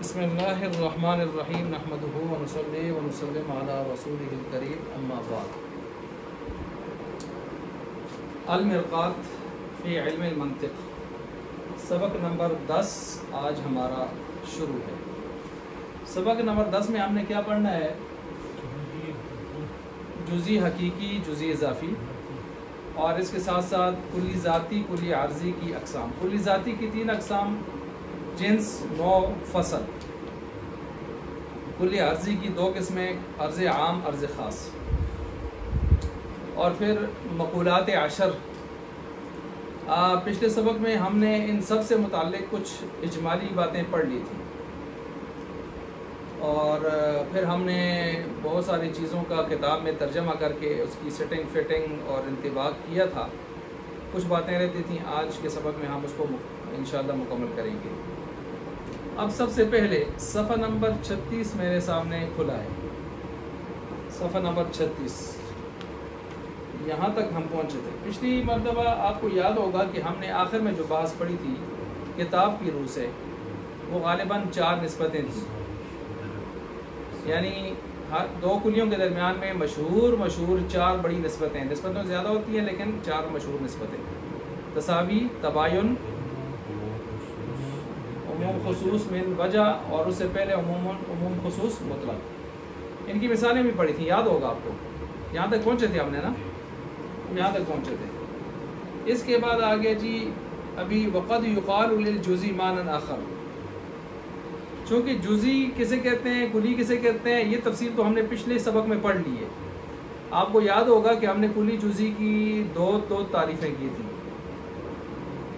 بسم اللہ الرحمن الرحیم نحمدہ ونصلی ونسلم علی رسولہ الکریم اما بعد. المرقات فی علم المنطق سبق نمبر 10 آج ہمارا شروع ہے. سبق نمبر 10 میں ہم نے کیا پڑھنا ہے؟ جزئی حقیقی، جزئی اضافی، اور اس کے ساتھ ساتھ کلی ذاتی، کلی عارضی کی اقسام. کلی ذاتی کی 3 اقسام: جنس، نوع، فصل. کلی عارضی کی 2 قسمیں: عرض عام، عرض خاص. اور پھر مقولات 10. پچھلے سبق میں ہم نے ان سب سے متعلق کچھ اجمالی باتیں پڑھ لی تھیں، اور پھر ہم نے بہت ساری چیزوں کا کتاب میں ترجمہ کر کے اس کی سیٹنگ فٹنگ اور انطباق کیا تھا. کچھ باتیں رہتی تھیں، آج کے سبق میں ہم اس کو انشاءاللہ مکمل کریں گے. اب سب سے پہلے صفحہ نمبر 36 میرے سامنے کھلا ہے. صفحہ نمبر 36 یہاں تک ہم پہنچے تھے. پچھلی مرتبہ آپ کو یاد ہوگا کہ ہم نے آخر میں جو بحث پڑھی تھی کتاب کی روح سے، وہ غالباً 4 نسبتیں تھیں. یعنی 2 کلیوں کے درمیان میں مشہور 4 بڑی نسبتیں. نسبتیں زیادہ ہوتی ہیں لیکن 4 مشہور نسبتیں: تساوی، تباین، عموم خصوص من وجہ، اور اس سے پہلے عموم خصوص مطلق. ان کی مثالیں بھی پڑھی تھیں، یاد ہوگا آپ کو. یہاں تک پہنچے تھے ہم نے نا، یہاں تک پہنچے تھے. اس کے بعد آگے جی ابھی وقد یقال للجزئی معنی آخر. چونکہ جزئی کسے کہتے ہیں، کلی کسے کہتے ہیں، یہ تفصیل تو ہم نے پچھلے سبق میں پڑھ لی ہے. آپ کو یاد ہوگا کہ ہم نے کلی جزئی کی دو تعریفیں کی تھیں.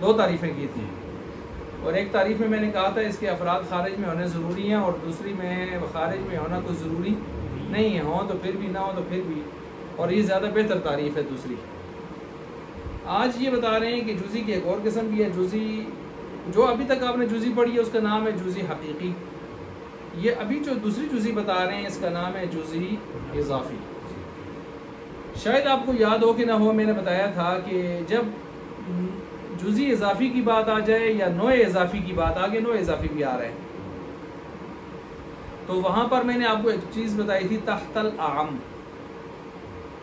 2 تعریفیں کی تھیں، اور ایک تعریف میں نے کہا تھا اس کے افراد خارج میں ہونے ضروری ہیں، اور دوسری میں خارج میں ہونا کوئی ضروری نہیں ہے، ہوں تو پھر بھی، نہ ہو تو پھر بھی، اور یہ زیادہ بہتر تعریف ہے دوسری. آج یہ بتا رہے ہیں کہ جزئی کی ایک اور قسم بھی ہے. جزئی جو ابھی تک آپ نے جزئی پڑھی ہے اس کا نام ہے جزئی حقیقی. یہ ابھی جو دوسری جزئی بتا رہے ہیں اس کا نام ہے جزئی اضافی. شاید آپ کو یاد ہو کہ نہ ہو، میں نے بتایا تھا کہ جب جزئی اضافی کی بات آ جائے یا نوع اضافی کی بات، آگے نوع اضافی بھی آ رہا ہے، تو وہاں پر میں نے آپ کو ایک چیز بتائی تھی: تحت العام.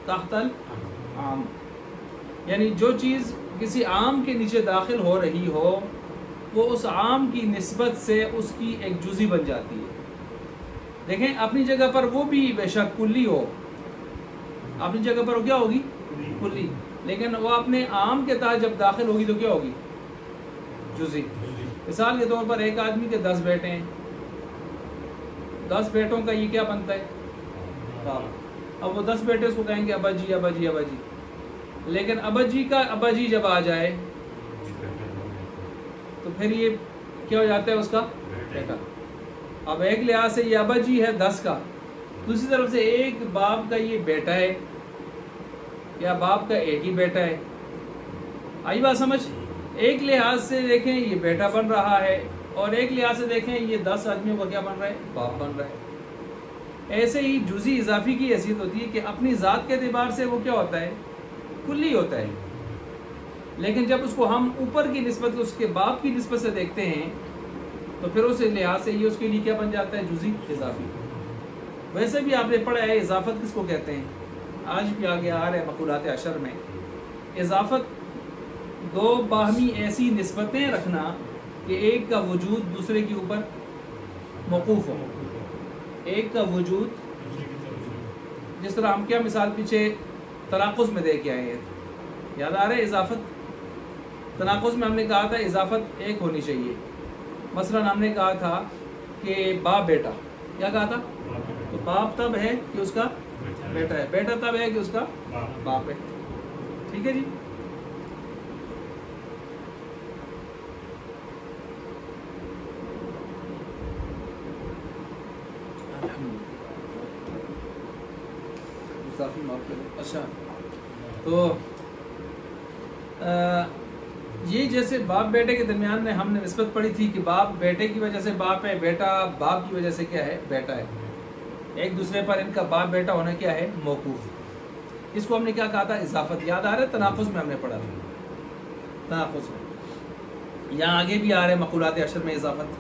تحت العام یعنی جو چیز کسی عام کے نیچے داخل ہو رہی ہو، وہ اس عام کی نسبت سے اس کی ایک جزئی بن جاتی ہے. دیکھیں اپنی جگہ پر وہ بھی بے شک کلی ہو، اپنی جگہ پر وہ کیا ہوگی؟ کلی. لیکن وہ اپنے عام کے تحت جب داخل ہوگی تو کیا ہوگی؟ جزئی. مثال کے طور پر ایک آدمی کے 10 بیٹے ہیں. 10 بیٹوں کا یہ کیا بنتا ہے؟ باپ. اب وہ 10 بیٹے اس کو کہیں گے ابا جی ابا جی ابا جی. لیکن ابا جی کا ابا جی جب آ جائے تو پھر یہ کیا ہو جاتا ہے؟ اس کا بیٹا. اب ایک لحاظ سے یہ ابا جی ہے 10 کا، دوسری طرف سے ایک باپ کا یہ بیٹا ہے، یا باپ کا ایک ہی بیٹا ہے. آئی بات سمجھ؟ ایک لحاظ سے دیکھیں یہ بیٹا بن رہا ہے، اور ایک لحاظ سے دیکھیں یہ 10 آدمیوں کا کیا بن رہا ہے؟ باپ بن رہا ہے. ایسے ہی جزئی اضافی کی حیثیت ہوتی ہے کہ اپنی ذات کے اعتبار سے وہ کیا ہوتا ہے؟ کلی ہوتا ہے. لیکن جب اس کو ہم اوپر کی نسبت، اس کے باپ کی نسبت سے دیکھتے ہیں تو پھر اس لحاظ سے یہ اس کے لیے کیا بن جاتا ہے؟ جزئی اضافی. ویسے بھی آپ نے پڑھا ہے اضافت کس کو کہتے ہیں، آج بھی آگے آ رہے ہیں مقولات 10 میں. اضافت 2 باہمی ایسی نسبتیں رکھنا کہ ایک کا وجود دوسرے کے اوپر موقوف ہو. ایک کا وجود، جس طرح ہم کیا مثال پیچھے تناقض میں دے کے آئے ہیں، یاد آ رہا ہے؟ اضافت تناقض میں ہم نے کہا تھا اضافت ایک ہونی چاہیے. مثلا ہم نے کہا تھا کہ باپ بیٹا، کیا کہا تھا؟ تو باپ تب ہے کہ اس کا بیٹا ہے، بیٹا تب ہے کہ اس کا باپ ہے. ٹھیک ہے جی. اچھا، تو یہ جیسے باپ بیٹے کے درمیان میں ہم نے نسبت پڑھی تھی کہ باپ بیٹے کی وجہ سے باپ ہے، بیٹا باپ کی وجہ سے کیا ہے؟ بیٹا ہے. ایک دوسرے پر ان کا باپ بیٹا ہونا کیا ہے؟ موقوف. اس کو ہم نے کیا کہا تھا؟ اضافت. یاد آ رہا ہے؟ تناقض میں ہم نے پڑھا تھا. تناقض میں یہاں آگے بھی آ رہے ہیں مقولات 10 میں اضافت.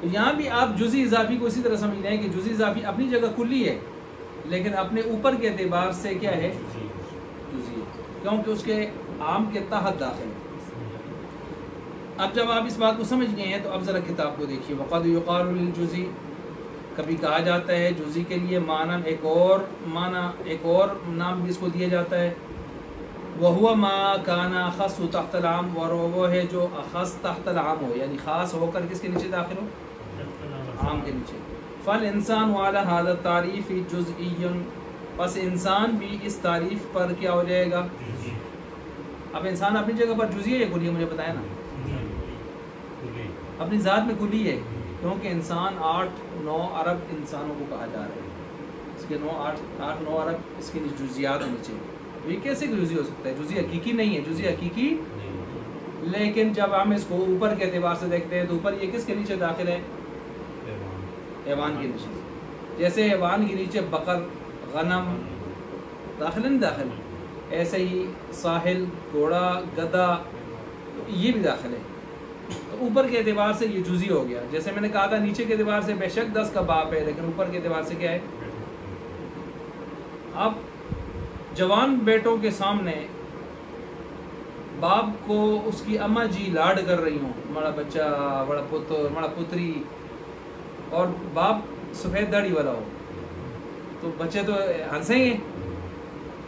تو یہاں بھی آپ جزئی اضافی کو اسی طرح سمجھ رہے ہیں کہ جزئی اضافی اپنی جگہ کلی ہے لیکن اپنے اوپر کے اعتبار سے کیا ہے جزئی، کیونکہ اس کے عام کے تحت داخل ہے۔ اب جب آپ اس بات کو سمجھ گئے ہیں تو اب ذرا کتاب کو دیکھیے۔ وقد یقال للجزئی، کبھی کہا جاتا ہے جزئی کے لیے معنی ایک اور نام بھی اس کو دیا جاتا ہے، وہو ما کان اخص تحت العام، اور وہ ہے جو اخص تحت العام ہو، یعنی خاص ہو کر کس کے نیچے داخل ہو؟ عام کے نیچے۔ فالانسان علی هذا التعریف جزئی، پس انسان بھی اس تعریف پر کیا ہو جائے گا؟ اب انسان اپنی جگہ پر جزئی ہے یا کلی ہے؟ مجھے بتایا نا، اپنی ذات میں کلی ہے، کیونکہ انسان 8-9 ارب انسانوں کو کہا جا رہا ہے، اس کے 8-9 ارب اس کے جزیات ہیں نیچے، تو یہ کیسے جزئی ہو سکتا ہے؟ جزئی حقیقی نہیں ہے، جزئی حقیقی، لیکن جب ہم اس کو اوپر کے اعتبار سے دیکھتے ہیں تو اوپر یہ کس کے نیچے داخل ہے؟ حیوان کے نیچے۔ جیسے حیوان کے نیچے بقر، غنم داخل نہیں داخل، ایسے ہی ساحل، گھوڑا، گدھا، یہ بھی داخل ہے۔ تو اوپر کے اعتبار سے یہ جزئی ہو گیا۔ جیسے میں نے کہا تھا نیچے کے اعتبار سے بے شک 10 کا باپ ہے، لیکن اوپر کے اعتبار سے کیا ہے؟ اب جوان بیٹوں کے سامنے باپ کو اس کی اماں جی لاڈ کر رہی ہوں، بڑا بچہ، بڑا پتر، بڑا پتری، اور باپ سفید داڑھی والا ہو، تو بچے تو ہنسیں گے،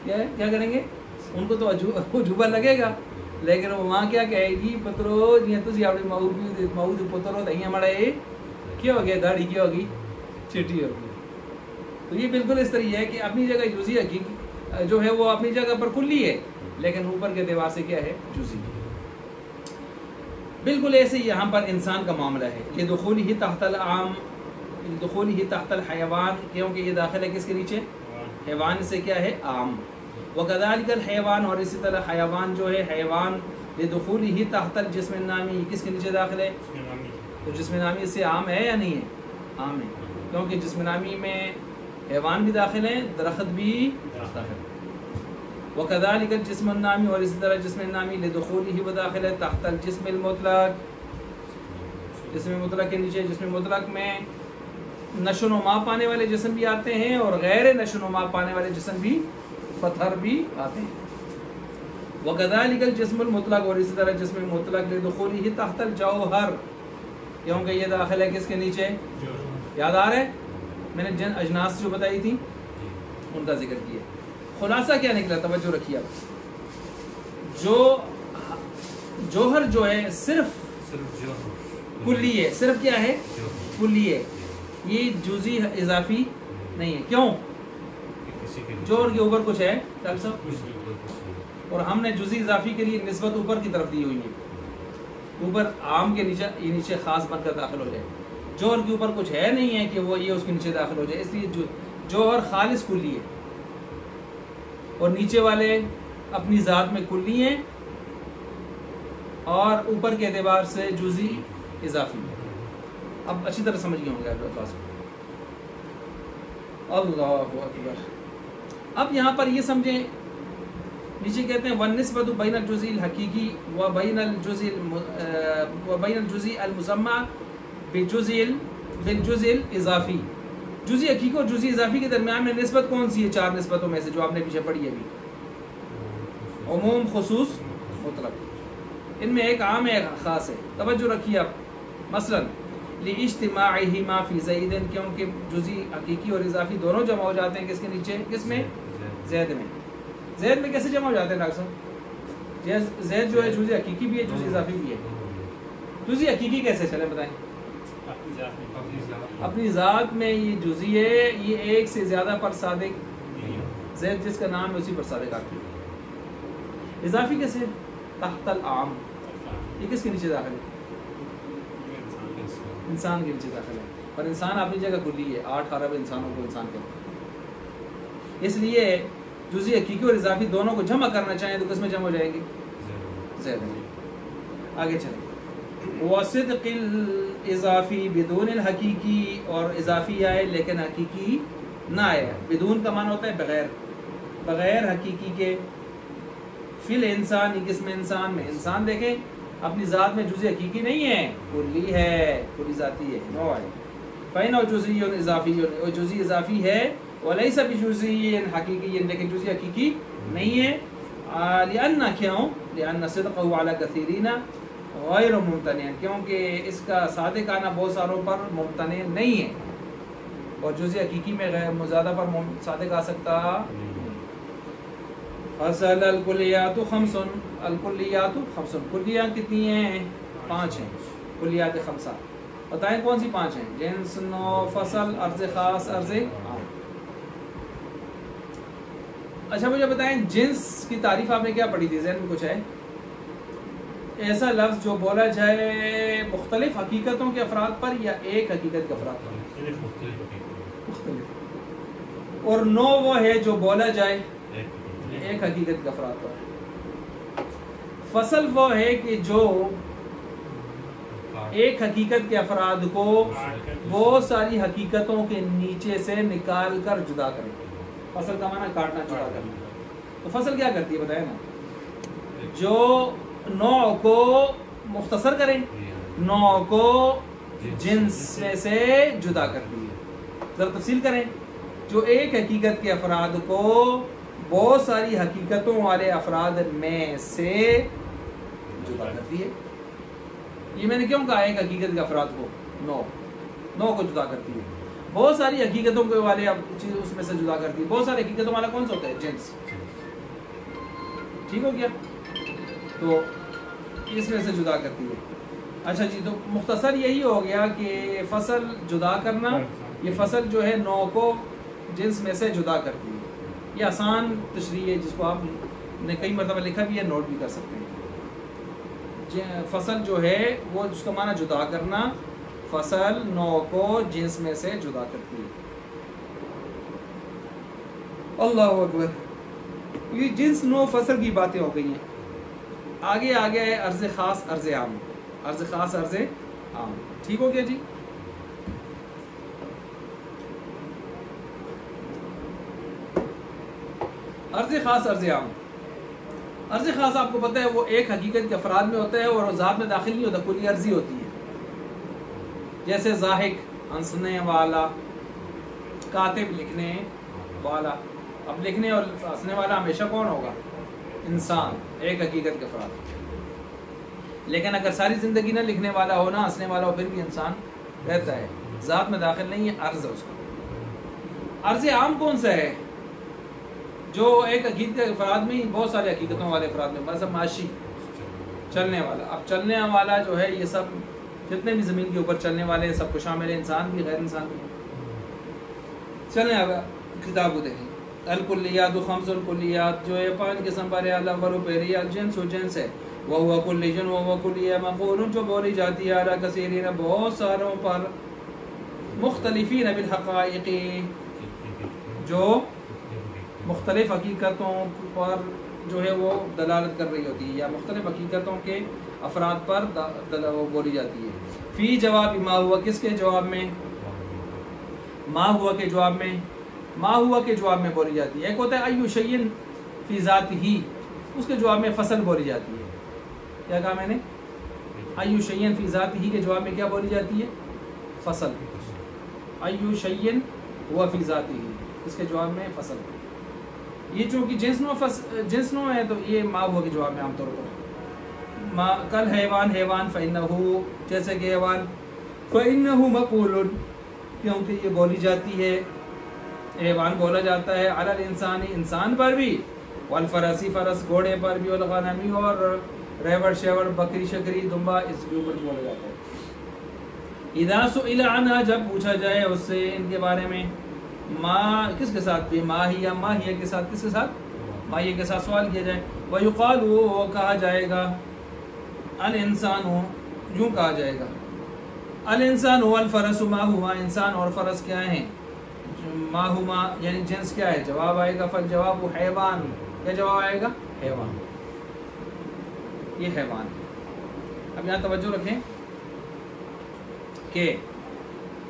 کیا کریں گے؟ ان کو تو عجوبہ لگے گا، لیکن وہ وہاں کیا کہے گی؟ پترو جی تسی اپنی ماؤ دی پترو تھی ہمارا یہ کیا ہو گیا؟ داڑھی کیا ہوگی؟ چٹی ہوگی۔ تو یہ بالکل اس طرح ہے کہ اپنی جگہ جزئی حقیقی جو ہے وہ اپنی جگہ پر کلی ہے، لیکن اوپر کے اعتبار سے کیا ہے؟ جزئی۔ بالکل ایسے یہاں پر انسان کا معاملہ ہے، لدخولہ تحت العام، لدخولہ تحت الحیوان، کیونکہ یہ داخل ہے کس کے نیچے؟ حیوان سے کیا ہے؟ عام۔ وکذالک الحیوان، اور اسی طرح حیوان جو ہے، حیوان لدخولہ تحت الجسم النامی، کس کے نیچے داخل ہے؟ تو جسم نامی سے عام ہے یا نہیں ہے؟ عام ہے، کیونکہ جسم نامی میں حیوان بھی داخل ہیں، درخت بھی داخل ہے۔ وکذالک الجسم النامی، اور اسی طرح جسم نامی لدخولہ وہ داخل ہے تحت الجسم المطلق، جسم مطلق کے نیچے۔ جسم مطلق میں نشو و نما پانے والے جسم بھی آتے ہیں اور غیر نشو و نما پانے والے جسم بھی، پتھر بھی آتے ہیں۔ وکذالک الجسم المطلق، اور اسی طرح جسم مطلق لدخولہ تحت الجوہر، کیونکہ یہ داخل ہے کس کے نیچے؟ یاد آ رہا ہے؟ میں نے جن اجناس جو بتائی تھی ان کا ذکر کیا۔ خلاصہ کیا نکلا؟ توجہ رکھیے آپ، جوہر جو ہے صرف کلی ہے، صرف کیا ہے؟ کلی ہے، یہ جزئی اضافی نہیں ہے۔ کیوں؟ جوہر کے اوپر کچھ ہے ڈاکٹر صاحب، اور ہم نے جزئی اضافی کے لیے نسبت اوپر کی طرف دی ہوئی ہے، اوپر عام کے نیچے، یہ نیچے خاص بن کر داخل ہو جائے۔ جوہر کے اوپر کچھ ہے نہیں ہے کہ وہ یہ اس کے نیچے داخل ہو جائے، اس لیے جوہر خالص کلی ہے، اور نیچے والے اپنی ذات میں کلی ہیں اور اوپر کے اعتبار سے جزئی اضافی۔ اب اچھی طرح سمجھ گئے ہوں گے آپ بات کو۔ اللہ اکبر۔ اب یہاں پر یہ سمجھیں، نیچے کہتے ہیں والنسبۃ بین الجزئی الحقیقی و بین الجزئی المسمى بالجزء الاضافی، جزئی حقیقی اور جزئی اضافی کے درمیان میں نسبت کون سی ہے؟ 4 نسبتوں میں سے جو آپ نے پیچھے پڑھی ہے ابھی، عموم، خصوص، مطلق۔ ان میں ایک عام ہے، ایک خاص ہے۔ توجہ رکھیے آپ، مثلا لاجتماعہما فی زید، کیونکہ جزئی حقیقی اور اضافی دونوں جمع ہو جاتے ہیں کس کے نیچے؟ کس میں؟ زید میں۔ زید میں کیسے جمع ہو جاتے ہیں ڈاکٹر صاحب؟ زید جو ہے جزئی حقیقی بھی ہے، جزئی اضافی بھی ہے۔ جزئی حقیقی کیسے؟ چلے بتائیں۔ اپنی ذات میں یہ جزئی ہے، یہ ایک سے زیادہ پر صادق، زید جس کا نام ہے اسی پر صادق آتی ہے۔ اضافی کیسے؟ تحت العام، یہ کس کے نیچے داخل ہے؟ انسان کے نیچے داخل ہے، پر انسان اپنی جگہ کلی ہے، 8 ارب انسانوں کو انسان کہتے ہیں۔ اس لیے جزئی حقیقی اور اضافی دونوں کو جمع کرنا چاہیں تو کس میں جمع ہو جائیں گے؟ زید میں۔ آگے چلیں، وصدق الاضافی بدون الحقیقی، اور اضافی آئے لیکن حقیقی نہ آئے۔ بدون کا معنی ہوتا ہے بغیر، بغیر حقیقی کے۔ فی الانسان، کس میں؟ انسان میں۔ انسان دیکھیں اپنی ذات میں جزئی حقیقی نہیں ہے، کلی ہے، کلی ذاتی ہے، نوع ہے. فإنه جزئی اضافی، اور جزئی اضافی ہے، وليس بجزئی حقیقی، لیکن جزئی حقیقی نہیں ہے. لأن کیوں؟ لأن صدقه على كثيرين غیر ممتنع، کیونکہ اس کا صادق آنا بہت ساروں پر ممتنع نہیں ہے، اور جزئی حقیقی میں غیر زیادہ پر صادق آ سکتا. فصل الکلیات خمس، الکلیات خمس، کلیات کتنی ہیں؟ 5 ہیں. کلیات خمسہ بتائیں کون سی 5 ہیں؟ جنس، نوع، فصل، عرض خاص، عرض عام. اچھا مجھے بتائیں جنس کی تعریف آپ نے کیا پڑھی تھی؟ ذہن میں کچھ ہے؟ ایسا لفظ جو بولا جائے مختلف حقیقتوں کے افراد پر یا ایک حقیقت کے افراد پر؟ مختلف. اور نوع وہ ہے جو بولا جائے ایک حقیقت کے افراد پر. فصل وہ ہے کہ جو ایک حقیقت کے افراد کو بہت ساری حقیقتوں کے نیچے سے نکال کر جدا کرے. فصل کا معنی کاٹنا، جدا کرنا. تو فصل کیا کرتی ہے بتائیں نا؟ جو نوع کو مختصر کریں، نوع کو جنس میں سے جدا کرتی ہے. ذرا تفصیل کریں. جو ایک حقیقت کے افراد کو بہت ساری حقیقتوں والے افراد میں سے جدا کرتی ہے. یہ میں نے کیوں کہا ایک حقیقت کے افراد کو؟ نوع کو جدا کرتی ہے. بہت ساری حقیقتوں کے والے چیز اس میں سے جدا کرتی ہے. بہت ساری حقیقتوں والا کون سا ہوتا ہے؟ جنس. ٹھیک ہو گیا؟ تو اس میں سے جدا کرتی ہے. اچھا جی، تو مختصر یہی ہو گیا کہ فصل جدا کرنا، یہ فصل جو ہے نوع کو جنس میں سے جدا کرتی ہے. یہ آسان تشریح ہے جس کو آپ نے کئی مرتبہ لکھا بھی ہے، نوٹ بھی کر سکتے ہیں. فصل جو ہے وہ جس کا معنی جدا کرنا، فصل نوع کو جنس میں سے جدا کرتی ہے. اللہ اکبر. یہ جنس، نوع، فصل کی باتیں ہو گئی ہیں. آگے ہے عرض خاص، عرض عام. عرض خاص، عرض عام. ٹھیک ہو گیا جی؟ عرض خاص، عرض عام. عرض خاص آپ کو پتہ ہے وہ ایک حقیقت کے افراد میں ہوتا ہے اور ذات میں داخل نہیں ہوتا، کلی عرضی ہوتی ہے. جیسے ضاحک ہنسنے والا، کاتب لکھنے والا. اب لکھنے اور ہنسنے والا ہمیشہ کون ہوگا؟ انسان، ایک حقیقت کے افراد. لیکن اگر ساری زندگی نہ لکھنے والا ہو، نہ ہنسنے والا ہو، پھر بھی انسان رہتا ہے، ذات میں داخل نہیں ہے، عرض ہے اس کا. عرض عام کون سا ہے؟ جو ایک حقیقت کے افراد میں ہی بہت سارے حقیقتوں والے افراد میں، مثلا معاشی، چلنے والا. اب چلنے والا جو ہے یہ سب جتنے بھی زمین کے اوپر چلنے والے سب کو شامل ہے، انسان بھی غیر انسان بھی. چلنے والا کتاب کو دیکھیں. الکلیات خمس، الکلیات جو ہے 5 قسم پر ہے. الاول پہلی الجنس، جنس ہے. وہو کلیجن، وہو کلیہ مقول جو بولی جاتی ہے علی کثیرین بہت ساروں پر، مختلفین بالحقائق جو مختلف حقیقتوں پر جو ہے وہ دلالت کر رہی ہوتی ہے، یا مختلف حقیقتوں کے افراد پر وہ بولی جاتی ہے. فی جواب ما ہوا، کس کے جواب میں؟ ما ہوا کے جواب میں. ما ہوا کے جواب میں بولی جاتی ہے. ایک ہوتا ہے ایو شیء فی ذاتہ، اس کے جواب میں فصل بولی جاتی ہے. کیا کہا میں نے؟ ایو شیء فی ذاتہ کے جواب میں کیا بولی جاتی ہے؟ فصل. ایو شیء ہوا فی ذاتہ، اس کے جواب میں فصل. یہ چونکہ جنس نوع ہے تو یہ ما ہوا کے جواب میں عام طور پر. کل حیوان، حیوان فإنہ، جیسے کہ حیوان، فإنہ مقول، کیونکہ یہ بولی جاتی ہے، حیوان بولا جاتا ہے. علی الانسانی، انسان پر بھی. والفرسی، فرس گھوڑے پر بھی. والغنمی، اور ریوڑ شیوڑ بکری شکری دمبا اس کے اوپر بولا جاتا ہے. اذا سئل عنہا، جب پوچھا جائے اس سے ان کے بارے میں. ما کس کے ساتھ بھی؟ ماہیہ، ماہیہ کے ساتھ. کس کے ساتھ؟ ماہیہ کے ساتھ سوال کیا جائے. ویقال، وہ کہا جائے گا. الانسان، یوں کہا جائے گا. الانسان والفرس ما ہما، انسان اور فرس کیا ہیں؟ ما ہما یعنی جنس کیا ہے؟ جواب آئے گا فالجواب حیوان. کیا جواب آئے گا؟ حیوان. یہ حیوان. اب یہاں توجہ رکھیں کہ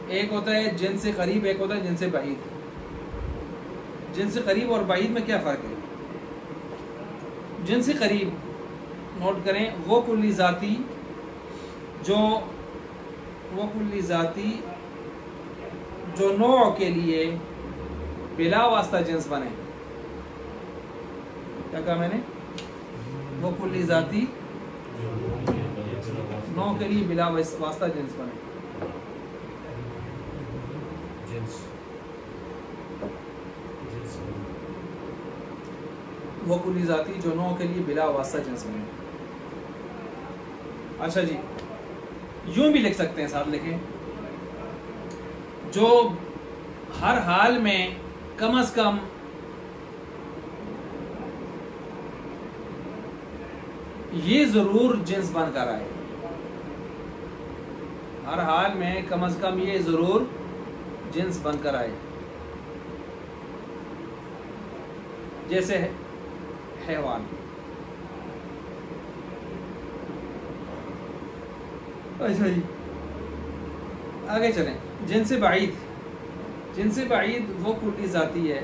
ایک ہوتا ہے جنس سے قریب، ایک ہوتا ہے جنس سے بعید. جنس سے قریب اور بعید میں کیا فرق ہے؟ جنس سے قریب نوٹ کریں، وہ کلی ذاتی جو نوع کے لیے بلا واسطہ جنس بنے. کیا کہا میں نے؟ وہ کلی ذاتی نوع کے لیے بلا واسطہ جنس بنے. وہ کلی ذاتی جو نوع کے لیے بلا واسطہ جنس بنے. اچھا جی، یوں بھی لکھ سکتے ہیں، ساتھ لکھیں، جو ہر حال میں کم از کم یہ ضرور جنس بن کر آئے. ہر حال میں کم از کم یہ ضرور جنس بن کر آئے. جیسے حیوان. اچھا جی، آگے چلیں. جنس بعید وہ کلی ذاتی ہے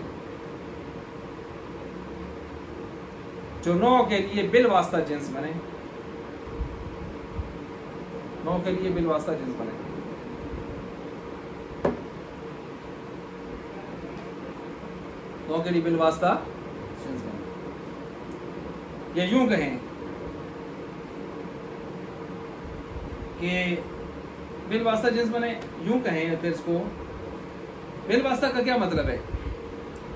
جو نوع کے لیے بالواسطہ جنس بنے. نوع کے لیے بالواسطہ جنس بنے. نوع کے لیے بالواسطہ جنس بنے. یا یوں کہیں کہ بالواسطہ جنس بنے. یوں کہیں پھر اس کو بالواسطہ کا کیا مطلب ہے،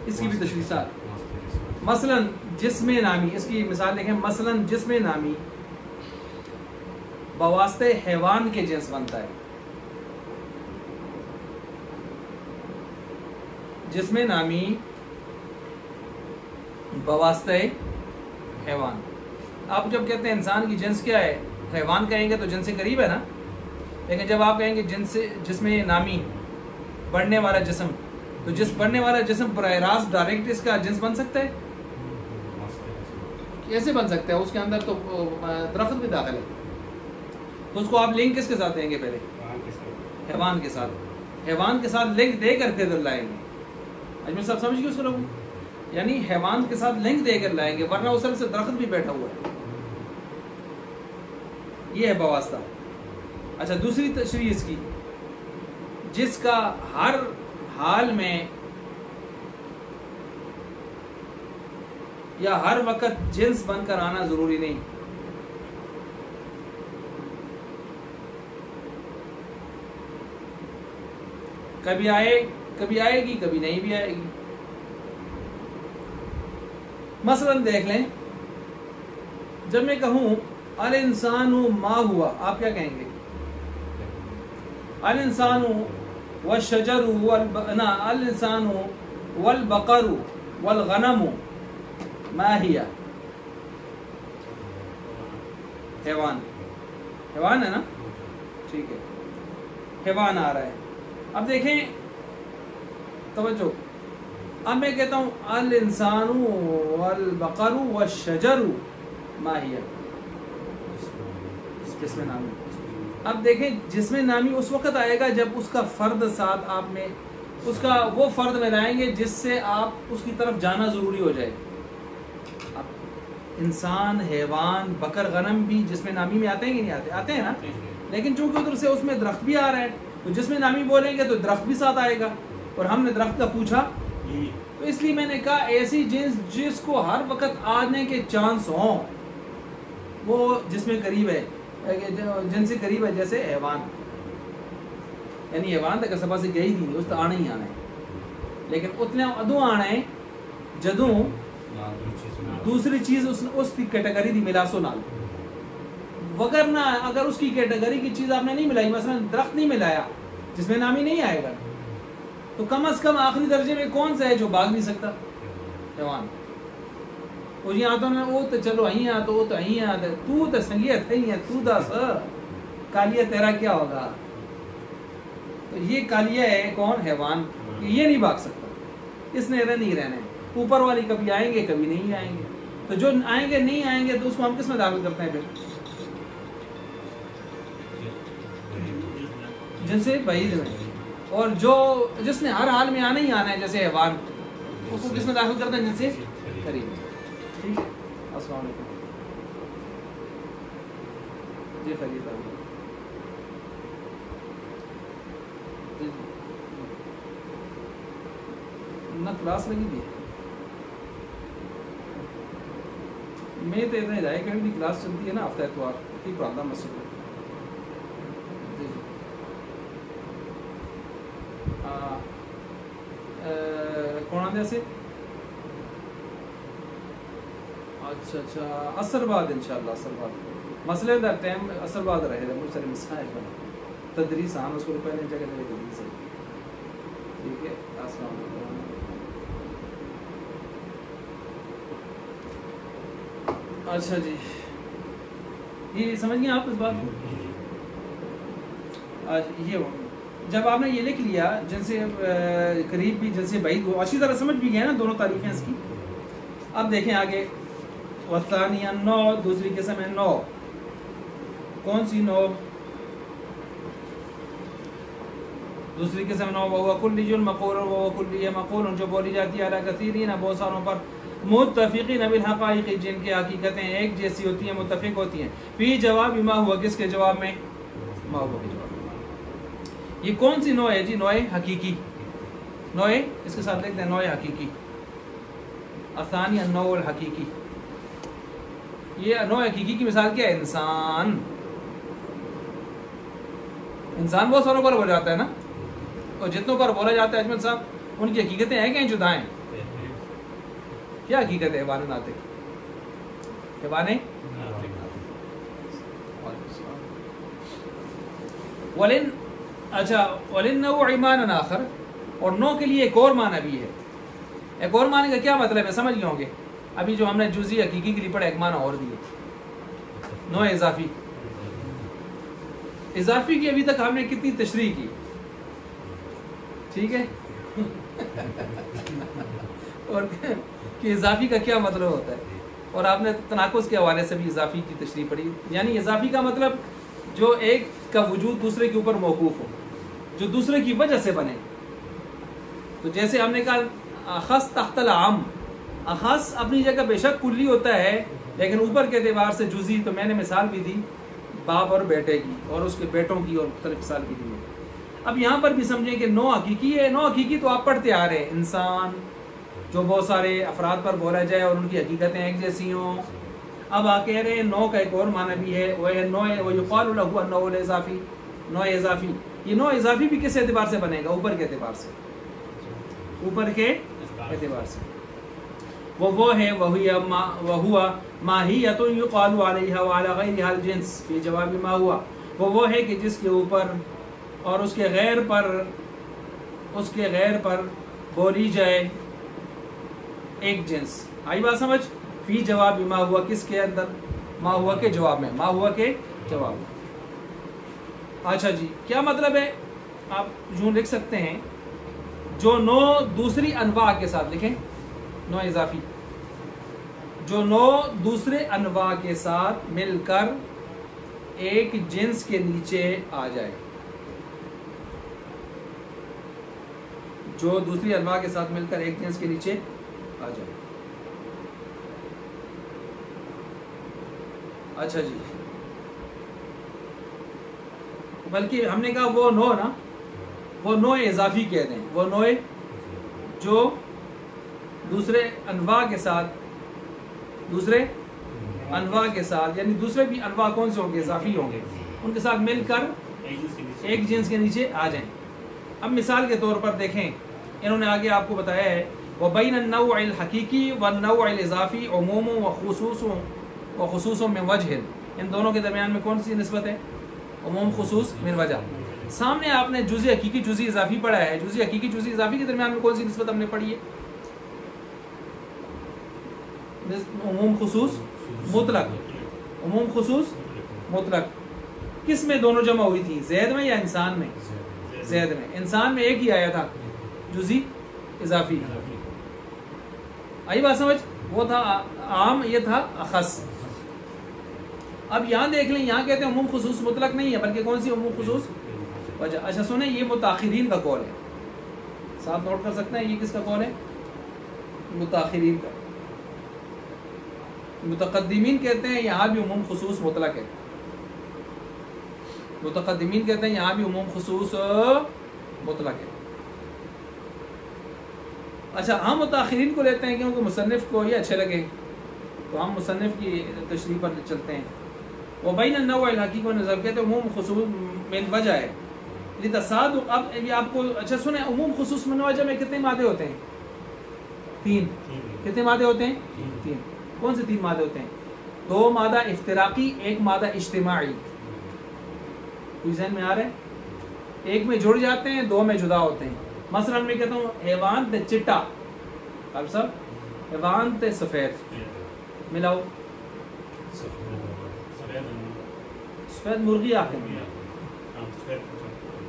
اس کی بھی تشریحات. مثلا جسم نامی، اس کی مثال دیکھیں. مثلا جسم نامی بواسطہ حیوان کے جنس بنتا ہے. جسم نامی بواسطہ حیوان. آپ جب کہتے ہیں انسان کی جنس کیا ہے، حیوان کہیں گے تو جنس سے قریب ہے نا. لیکن جب آپ کہیں گے جسم نامی بڑھنے والا جسم، تو جس بڑھنے والا جسم براہ راست ڈائریکٹ اس کا جنس بن سکتا ہے؟ کیسے بن سکتا ہے؟ اس کے اندر تو درخت بھی داخل ہے. تو اس کو آپ لنک کس کے ساتھ دیں گے؟ پہلے حیوان کے ساتھ. حیوان کے ساتھ لنک دے کر پھر لائیں گے. اجمیر صاحب سمجھ گئے اس کو لوگوں؟ یعنی حیوان کے ساتھ لنک دے کر لائیں گے، ورنہ اس سے درخت بھی بیٹھا ہوا ہے. یہ ہے بواسطہ. اچھا، دوسری تشریح اس کی، جس کا ہر حال میں یا ہر وقت جنس بن کر آنا ضروری نہیں. کبھی آئے گی، کبھی نہیں بھی آئے گی. مثلا دیکھ لیں، جب میں کہوں الانسان ما ہوا، آپ کیا کہیں گے؟ الانسان والشجر الانسان والبقر والغنم ما ہی. حیوان ہے نا؟ ٹھیک ہے، حیوان آ رہا ہے. اب دیکھیں توجہ، اب میں کہتا ہوں الانسان والبقر والشجر ما ہی، جسم نامی. اب دیکھیں جسم نامی اس وقت آئے گا جب اس کا فرد ساتھ آپ میں اس کا وہ فرد میں لائیں گے جس سے آپ اس کی طرف جانا ضروری ہو جائے. اب انسان، حیوان، بکر، غنم بھی جسم نامی میں آتے ہیں کہ نہیں آتے؟ آتے ہیں نا. لیکن چونکہ ادھر سے اس میں درخت بھی آ رہا ہے تو جسم نامی بولیں گے تو درخت بھی ساتھ آئے گا. اور ہم نے درخت کا پوچھا تو اس لیے میں نے کہا ایسی جنس جس کو ہر وقت آنے کے چانس ہوں وہ جس میں قریب ہے، جن سے قریب ہے. جیسے حیوان، یعنی حیوان تک سبا سے گئی نہیں، اس تو آنا ہی آنا ہے. لیکن اتنے ادو آنا ہے جدوں دوسری چیز اس کی کیٹیگری دی ملاسو نال. وگرنہ اگر اس کی کیٹیگری کی چیز آپ نے نہیں ملائی، مثلا درخت نہیں ملایا، جس میں نامی نہیں آئے گا، تو کم از کم آخری درجے میں کون سا ہے جو بھاگ نہیں سکتا؟ حیوان. وہ جی آتا نا، وہ تو چلو અહીં آتا، وہ تو અહીં آتا، تو تو سنگیت ہے، تو دس کالیہ تیرا کیا ہوگا؟ تو یہ کالیہ ہے کون؟ حیوان. یہ نہیں بھاگ سکتا، اس نے نہیں رہنا ہے. اوپر والی کبھی آئیں گے کبھی نہیں آئیں گے. تو جو آئیں گے نہیں آئیں گے تو اس کو ہم کس میں داخل کرتے ہیں پھر؟ جن سے بعید میں. اور جو جس نے ہر حال میں آنا ہی آنا ہے جیسے حیوان، اس کو کس میں داخل کرتے ہیں؟ جن سے قریب. ٹھیک ہے، السلام علیکم. جی خرید جی نہ کلاس لگی تھی میں تو اتنا ہدایت کرنے کی کلاس چلتی ہے نا ہفتہ اتوار کی پرانا مسجد میں جی جی کون آدھے سے اچھا اچھا اثر بعد انشاءاللہ اثر بعد مسئلے دا ٹائم اثر بعد رہے گا مجھ سارے مسائل بنا تدریس ہاں اس کو پہلے جگہ جگہ تدریس ہے ٹھیک ہے السلام علیکم اچھا جی یہ سمجھ گئے آپ اس بات کو یہ جب آپ نے یہ لکھ لیا جن سے قریب بھی جن سے بعید وہ اچھی طرح سمجھ بھی گئے نا دونوں تعریفیں اس کی اب دیکھیں آگے والثانیہ نو دوسری قسم ہے نو کون سی نو دوسری قسم نو وہ کلی مقول وہ کلی مقول جو بولی جاتی ہے علی کثیرین بہت ساروں پر متفقین بالحقائق جن کی حقیقتیں ایک جیسی ہوتی ہیں متفق ہوتی ہیں فی جواب ما ہوا کس کے جواب میں ما ہوا کے جواب میں یہ کون سی نوع ہے جی نوع حقیقی نوع اس کے ساتھ لکھتے ہیں نوع حقیقی الثانی النوع الحقیقی یہ نوع حقیقی کی مثال کیا ہے انسان بہت ساروں پر ہو جاتا ہے نا اور جتنوں پر بولا جاتا ہے اجمل صاحب ان کی حقیقتیں ہیں کہ جدا ہیں کیا حقیقت ہے حیوان ناطق حیوان ولن اچھا ولن نوع معنی آخر اور نو کے لیے ایک اور معنی بھی ہے ایک اور معنی کا کیا مطلب ہے سمجھ گئے ہوں گے ابھی جو ہم نے جزئی حقیقی کے لیے پڑھا ایک معنی اور بھی ہے نوع اضافی اضافی کی ابھی تک ہم نے کتنی تشریح کی ٹھیک ہے اور کہ اضافی کا کیا مطلب ہوتا ہے اور آپ نے تناقض کے حوالے سے بھی اضافی کی تشریح پڑھی یعنی اضافی کا مطلب جو ایک کا وجود دوسرے کے اوپر موقوف ہو جو دوسرے کی وجہ سے بنے تو جیسے ہم نے کہا اخص تحت العام اخص اپنی جگہ بے شک کلی ہوتا ہے لیکن اوپر کے اعتبار سے جزئی تو میں نے مثال بھی دی باپ اور بیٹے کی اور اس کے بیٹوں کی اور مختلف مثال بھی دی اب یہاں پر بھی سمجھیں کہ نو حقیقی ہے نو حقیقی تو آپ پڑھتے آ رہے ہیں انسان جو بہت سارے افراد پر بولا جائے اور ان کی حقیقتیں ایک جیسی ہوں اب آپ کہہ رہے ہیں نو کا ایک اور معنی بھی ہے وہ نو ویقال له النوع الاضافی نوع اضافی یہ نوع اضافی بھی کس اعتبار سے بنے گا اوپر کے اعتبار سے اوپر کے اعتبار سے وہ ہے وہو ماہیۃ یقال علیہا وعلی غیرها الجنس فی جواب ما ہوا وہ ہے کہ جس کے اوپر اور اس کے غیر پر بولی جائے ایک جنس آئی بات سمجھ فی جواب ما ہوا کس کے اندر ما ہوا کے جواب میں ما ہوا کے جواب میں اچھا جی کیا مطلب ہے آپ یوں لکھ سکتے ہیں جو نو دوسری انواع کے ساتھ لکھیں نو اضافی جو نو دوسرے انواع کے ساتھ مل کر ایک جنس کے نیچے آ جائے جو دوسری انواع کے ساتھ مل کر ایک جنس کے نیچے آ جائے اچھا جی بلکہ ہم نے کہا وہ نو نا وہ نوع اضافی کہتے ہیں وہ نوع جو دوسرے انواع کے ساتھ یعنی دوسرے بھی انواع کون سے ہوں گے اضافی ہوں گے ان کے ساتھ مل کر ایک جنس کے نیچے آ جائیں اب مثال کے طور پر دیکھیں انہوں نے آگے آپ کو بتایا ہے وبین النوع الحقیقی والنوع الاضافی عموم و خصوص من وجہ ان دونوں کے درمیان میں کون سی نسبت ہے عموم خصوص من وجہ سامنے آپ نے جزئی حقیقی جزئی اضافی پڑھا ہے جزئی حقیقی جزئی اضافی کے درمیان میں کون سی نسبت ہم نے پڑھی ہے عموم خصوص مطلق عموم خصوص مطلق کس میں دونوں جمع ہوئی تھی زید میں یا انسان میں زید میں انسان میں ایک ہی آیا تھا جزئی اضافی آئی بات سمجھ وہ تھا عام یہ تھا اخص اب یہاں دیکھ لیں یہاں کہتے ہیں عموم خصوص مطلق نہیں ہے بلکہ کون سی عموم خصوص وجہ اچھا سنیں یہ متاخرین کا قول ہے صاحب نوٹ کر سکتے ہیں یہ کس کا قول ہے متاخرین کا متقدمین کہتے ہیں یہاں بھی عموم خصوص مطلق ہے متقدمین کہتے ہیں یہاں بھی عموم خصوص مطلق ہے. اچھا ہم متاخرین کو لیتے ہیں کیونکہ مصنف کو یہ اچھے لگے تو ہم مصنف کی تشریح پر چلتے ہیں. وبین النوع الحقیقی نظر کہتے ہیں عموم خصوص من وجہ ہے لتصادق. اب یہ آپ کو اچھا سنیں عموم خصوص من وجہ میں کتنے مادے ہوتے ہیں؟ 3. کتنے مادے ہوتے ہیں؟ 3. کون سے 3 مادے ہوتے ہیں؟ 2 مادہ افتراقی، 1 مادہ اجتماعی. کوئی ذہن میں آ رہا ہے؟ 1 میں جڑ جاتے ہیں، 2 میں جدا ہوتے ہیں. مثلا میں کہتا ہوں حیوان تے چٹا، اب سب حیوان تے سفید ملاؤ. سفید مرغی آخر میں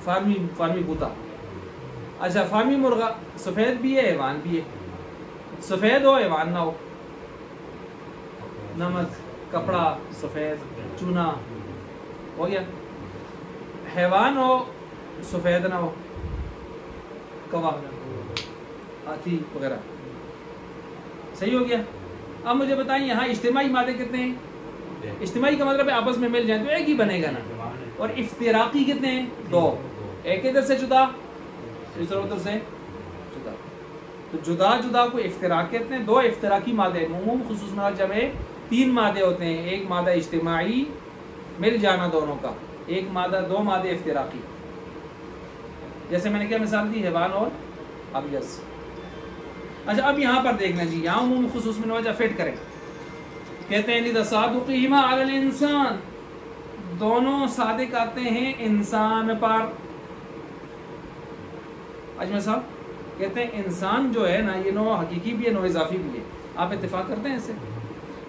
فارمی بوتا. اچھا فارمی مرغا سفید بھی ہے حیوان بھی ہے. سفید ہو حیوان نہ ہو، نمک کپڑا سفید چونا ہو گیا. حیوان ہو سفید نہ ہو، کوا ہاتھی وغیرہ. صحیح ہو گیا. اب مجھے بتائیں یہاں اجتماعی مادے کتنے ہیں؟ اجتماعی کا مطلب ہے آپس میں مل جائیں تو ایک ہی بنے گا نا. اور افتراقی کتنے ہیں؟ 2. ایک ادھر سے جدا، دوسرا ادھر سے جدا. تو جدا جدا کو افتراق کہتے ہیں. 2 افتراقی مادے عموم خصوص میں جمع 3 مادے ہوتے ہیں. 1 مادہ اجتماعی مل جانا دونوں کا، 1 مادہ 2 مادے افتراقی. جیسے میں نے کیا مثال دی حیوان اور ابیض. اچھا اب یہاں پر دیکھنا جی یہاں عموم خصوص میں وجہ فٹ کریں. کہتے ہیں لتصادقہما علی الانسان، دونوں صادق آتے ہیں انسان پر. اجمل صاحب کہتے ہیں انسان جو ہے نا یہ نوع حقیقی بھی ہے نوع اضافی بھی ہے. آپ اتفاق کرتے ہیں اس سے؟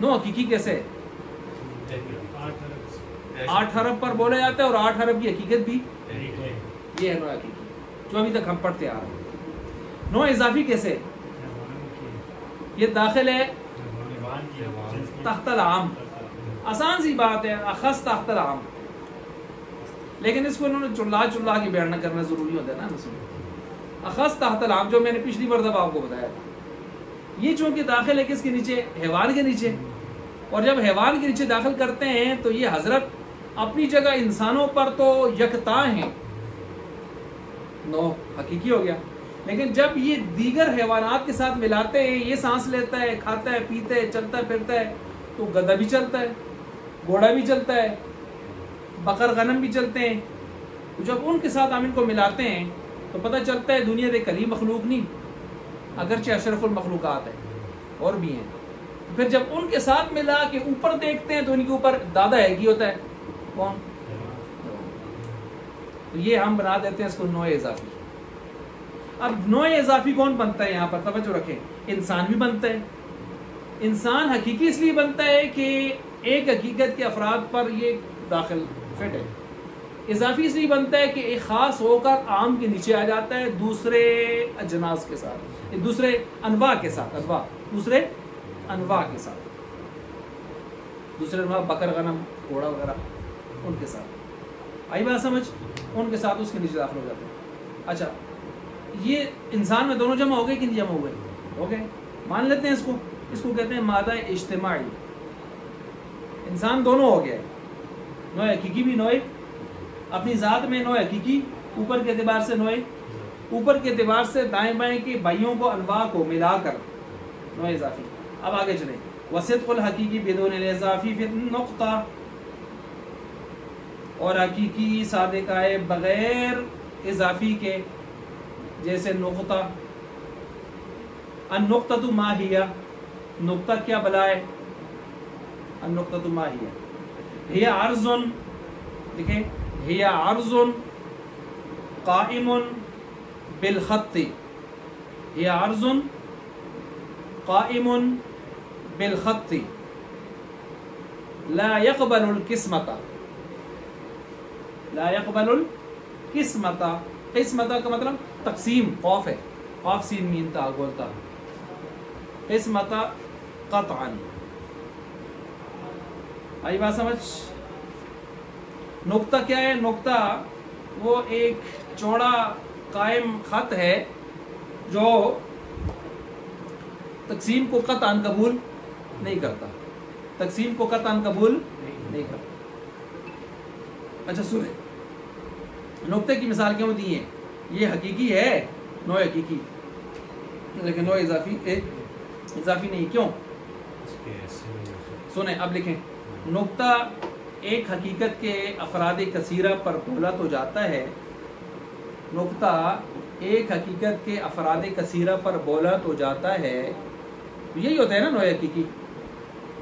نوع حقیقی کیسے ہے؟ 8 حرف پر بولا جاتا ہے اور 8 حرف کی حقیقت بھی یہ ہے نوع حقیقی جو ابھی تک ہم پڑھتے آ رہے ہیں. نوع اضافی کیسے؟ یہ داخل ہے تحت العام. آسان سی بات ہے، اخص تحت العام. لیکن اس کو انہوں نے چلا کے بیان نہ کرنا ضروری ہوتا ہے نا. اخص تحت العام جو میں نے پچھلی مرتبہ آپ کو بتایا تھا، یہ چونکہ داخل ہے کس کے نیچے؟ حیوان کے نیچے. اور جب حیوان کے نیچے داخل کرتے ہیں تو یہ حضرت اپنی جگہ انسانوں پر تو یکتا ہیں، نو حقیقی ہو گیا. لیکن جب یہ دیگر حیوانات کے ساتھ ملاتے ہیں، یہ سانس لیتا ہے، کھاتا ہے، پیتا ہے، چلتا پھرتا ہے، تو گدھا بھی چلتا ہے، گھوڑا بھی چلتا ہے، بقر غنم بھی چلتے ہیں. جب ان کے ساتھ ہم ان کو ملاتے ہیں تو پتہ چلتا ہے دنیا ایک کلی مخلوق نہیں، اگرچہ اشرف المخلوقات ہے اور بھی ہیں. پھر جب ان کے ساتھ ملا کے اوپر دیکھتے ہیں تو ان کے اوپر دادا ایک ہی ہوتا ہے. کون؟ تو یہ ہم بنا دیتے ہیں اس کو نوع اضافی. اب نوع اضافی کون بنتا ہے؟ یہاں پر توجہ رکھیں. انسان بھی بنتا ہے. انسان حقیقی اس لیے بنتا ہے کہ ایک حقیقت کے افراد پر یہ داخل فٹ ہے. اضافی اس لیے بنتا ہے کہ ایک خاص ہو کر عام کے نیچے آ جاتا ہے دوسرے اجناس کے ساتھ، دوسرے انواع کے ساتھ. دوسرے انواع کے ساتھ، دوسرے انواع بکر غنم گھوڑا وغیرہ ان کے ساتھ. آئی بات سمجھ؟ ان کے ساتھ اس کے نیچے داخل ہو جاتے ہیں. اچھا یہ انسان میں دونوں جمع ہو گئے کہ نہیں جمع ہوئے؟ ہو گئے. مان لیتے ہیں اس کو کہتے ہیں مادہ اجتماعی. انسان دونوں ہو گئے، نوع حقیقی بھی، نوع اپنی ذات میں نوع حقیقی، اوپر کے اعتبار سے نوع، اوپر کے اعتبار سے دائیں بائیں کے بھائیوں کو انواع کو ملا کر نوع اضافی. اب آگے چلیں. وصدق الحقیقی بدون الاضافی فی النقطہ، اور حقیقی صادق آئے بغیر اضافی کے، جیسے نقطہ. النقطۃ ما ہی، نقطہ کیا بلا ہے؟ النقطۃ ما ہی عرض، دیکھیں ہی عرض قائم بالخط، ہی عرض قائم بالخط لا يقبل القسمۃ، لا يقبل القسمۃ. قسمۃ کا مطلب تقسیم، قاف ہے، قاف سین میم تا بولتا. قسمۃ قطعا. آئی بات سمجھ؟ نقطہ کیا ہے؟ نقطہ وہ ایک چوڑا قائم خط ہے جو تقسیم کو قطعا قبول نہیں کرتا. تقسیم کو قطعا قبول نہیں کرتا. اچھا سنیں، نقطے کی مثال کیوں دی ہے؟ یہ حقیقی ہے نو حقیقی، لیکن نو اضافی اضافی نہیں. کیوں؟ سنیں اب لکھیں. نقطہ ایک حقیقت کے افراد کثیرہ پر بولا تو جاتا ہے. نقطہ ایک حقیقت کے افراد کثیرہ پر بولا تو جاتا ہے. یہی ہوتا ہے نا نو حقیقی.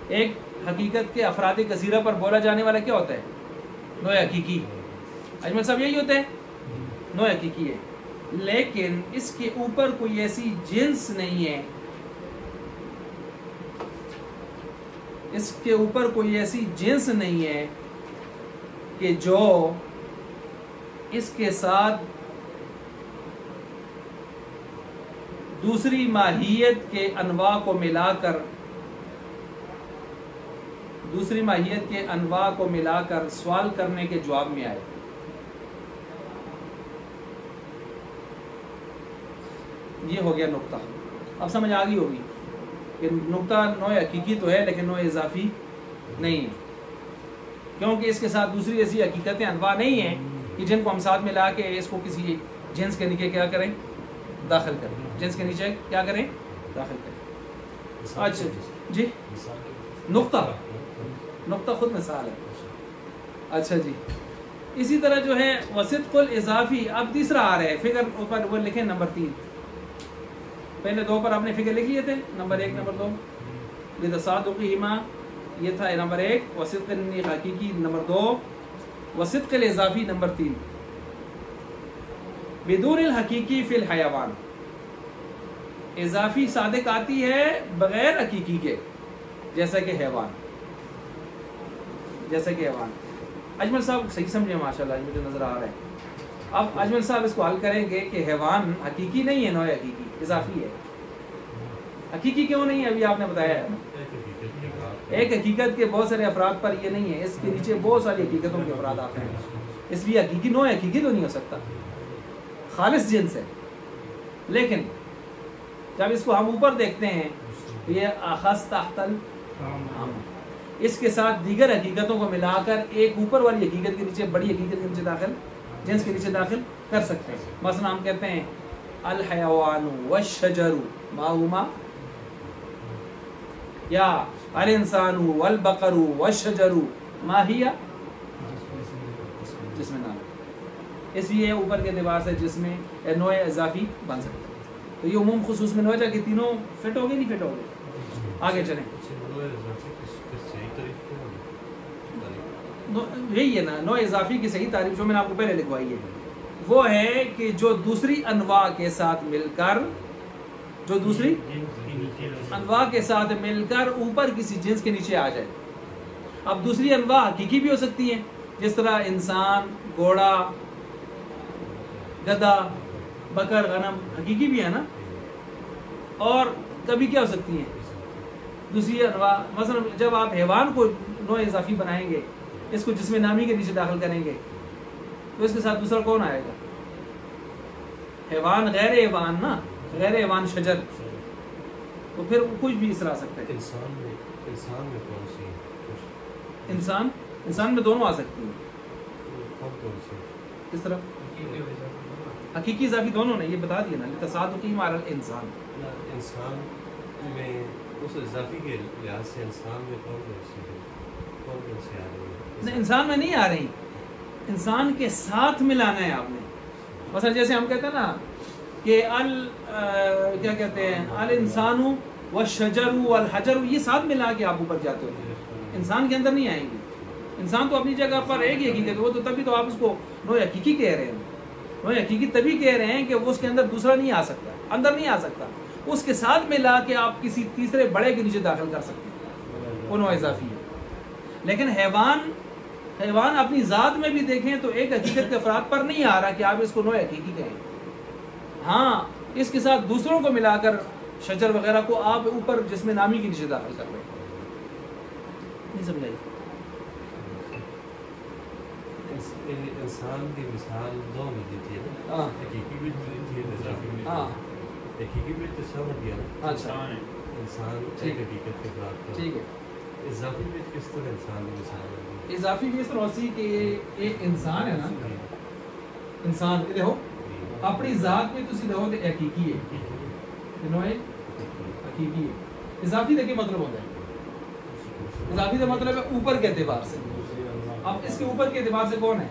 ایک حقیقت کے افراد کثیرہ پر بولا جانے والا کیا ہوتا ہے؟ نو حقیقی. اجمل صاحب یہی ہوتا ہے، نو حقیقی ہے. لیکن اس کے اوپر کوئی ایسی جنس نہیں ہے، اس کے اوپر کوئی ایسی جنس نہیں ہے کہ جو اس کے ساتھ دوسری ماہیت کے انواع کو ملا کر سوال کرنے کے جواب میں آئے. یہ ہو گیا نقطہ. اب سمجھ آ گئی ہوگی کہ نقطہ نوع حقیقی تو ہے لیکن نوع اضافی نہیں ہے، کیونکہ اس کے ساتھ دوسری ایسی حقیقتیں انواع نہیں ہیں کہ جن کو ہم ساتھ ملا کے اس کو کسی جنس کے نیچے کیا کریں؟ داخل کریں. جنس کے نیچے کیا کریں؟ داخل کریں. اچھا جی، نقطہ خود مثال ہے. اچھا جی، اسی طرح جو ہے وصدق الاضافی. اب تیسرا آ رہا ہے فگر اوپر وہ لکھیں نمبر 3. پہلے 2 پر آپ نے فگر لکھ لیے تھے، نمبر 1 نمبر 2. لتصادقہما یہ تھا نمبر 1، وصدق حقیقی نمبر 2، وصدق الاضافی نمبر 3. بدون الحقیقی فی الحیوان. اضافی صادق آتی ہے بغیر حقیقی کے، جیسا کہ حیوان. اجمل صاحب صحیح سمجھے ماشاءاللہ، مجھے نظر آ رہا ہے. اب اجمل صاحب اس کو حل کریں گے کہ حیوان حقیقی نہیں ہے، نوع حقیقی اضافی ہے. حقیقی کیوں نہیں ہے؟ ابھی آپ نے بتایا ہے. ایک حقیقت کے بہت سارے افراد پر یہ نہیں ہے، اس کے نیچے بہت ساری حقیقتوں کے افراد آتے ہیں، اس لیے حقیقی نوع حقیقی تو نہیں ہو سکتا، خالص جنس ہے. لیکن جب اس کو ہم اوپر دیکھتے ہیں تو یہ اخذ تحت العام، اس کے ساتھ دیگر حقیقتوں کو ملا کر ایک اوپر والی حقیقت کے نیچے، بڑی حقیقت کے نیچے داخل، جنس کے نیچے داخل کر سکتے ہیں. مثلا ہم کہتے ہیں الحیوان والشجر ماہما، یا الانسان والبقر والشجر ماہیا، جس میں نام. اس لیے اوپر کے اعتبار سے جس میں نوع اضافی بن سکتا ہے. تو یہ عموم خصوص میں وجہ کہ تینوں فٹ ہو گئے نہیں فٹ ہو گئے. آگے چلیں. یہی ہے نا نوع اضافی کی صحیح تعریف جو میں نے آپ کو پہلے لکھوائی ہے، وہ ہے کہ جو دوسری انواع کے ساتھ مل کر اوپر کسی جنس کے نیچے آ جائے. اب دوسری انواع حقیقی بھی ہو سکتی ہیں، جس طرح انسان، گھوڑا، گدھا، بکر، غنم حقیقی بھی ہے نا. اور کبھی کیا ہو سکتی ہیں دوسری انواع. مثلا جب آپ حیوان کو نوع اضافی بنائیں گے، اس کو جسم نامی کے نیچے داخل کریں گے، تو اس کے ساتھ دوسرا کون آئے گا؟ حیوان، غیر حیوان نا، غیر حیوان شجر، تو پھر کچھ بھی اس طرح آ سکتا ہے. انسان میں دونوں آ سکتی ہیں. کس طرح؟ حقیقی اضافی دونوں نے یہ بتا دیا نا، لتصادقہما علی الانسان. انسان میں اس اضافی کے لحاظ سے انسان میں کون سے آ رہی ہے؟ انسان میں نہیں آ رہی، انسان کے ساتھ ملانا ہے آپ نے. مثلا جیسے ہم کہتے ہیں نا کہ کیا کہتے ہیں، الانسان والشجر والحجر، یہ ساتھ ملا کے آپ اوپر جاتے ہو، انسان کے اندر نہیں آئیں گی. انسان تو اپنی جگہ پر ایک ہی حقیقت، وہ تو تبھی تو آپ اس کو نوع حقیقی کہہ رہے ہیں. نوع حقیقی تبھی کہہ رہے ہیں کہ وہ اس کے اندر دوسرا نہیں آ سکتا، اندر نہیں آ سکتا، اس کے ساتھ ملا کے آپ کسی تیسرے بڑے کے نیچے داخل کر سکتے ہیں، وہ نوع اضافی ہے. لیکن حیوان اپنی ذات میں بھی دیکھیں تو ایک حقیقت کے افراد پر نہیں آ رہا کہ آپ اس کو نوع حقیقی کہیں. ہاں اس کے ساتھ دوسروں کو ملا کر شجر وغیرہ کو آپ اوپر جسم نامی کے نیچے داخل کر رہے ہیں. نہیں سمجھائی؟ انسان کی مثال دو میں دیتی ہے نا، حقیقی بھی دیتی ہے، اضافی بھی. حقیقی بھی تصور دیا نا. اچھا، انسان ایک حقیقت کے افراد پر. ٹھیک ہے. اضافی بھی کس طرح انسان کی مثال ہے؟ اضافی بھی اس طرح ہوتی کہ ایک انسان ہے نا، انسان یہ دیکھو اپنی ذات میں تسی دیکھو تے حقیقی ہے نوع حقیقی ہے. اضافی دیکھیں مطلب ہوتا ہے اضافی کا مطلب ہے اوپر کے اعتبار سے. اب اس کے اوپر کے اعتبار سے کون ہے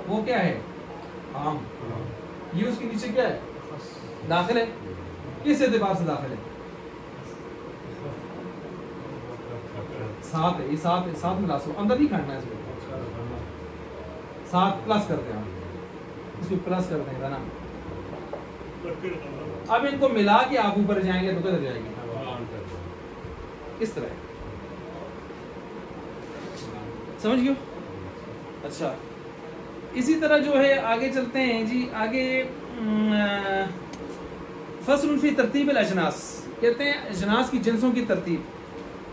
وہ کیا ہے عام. یہ اس کے نیچے کیا ہے داخل ہے. کس اعتبار سے داخل ہے ساتھ ہے. یہ ساتھ ملا سو اندر نہیں کھڑنا ہے اس کو ساتھ پلس کرتے ہیں اس کو پلس کرتے ہیں نا. اب ان کو ملا کے آپ اوپر جائیں گے تو کدھر جائیں گے اس طرح سمجھ گئے. اچھا اسی طرح جو ہے آگے چلتے ہیں جی آگے فصل فی ترتیب الاجناس کہتے ہیں اجناس کی جنسوں کی ترتیب.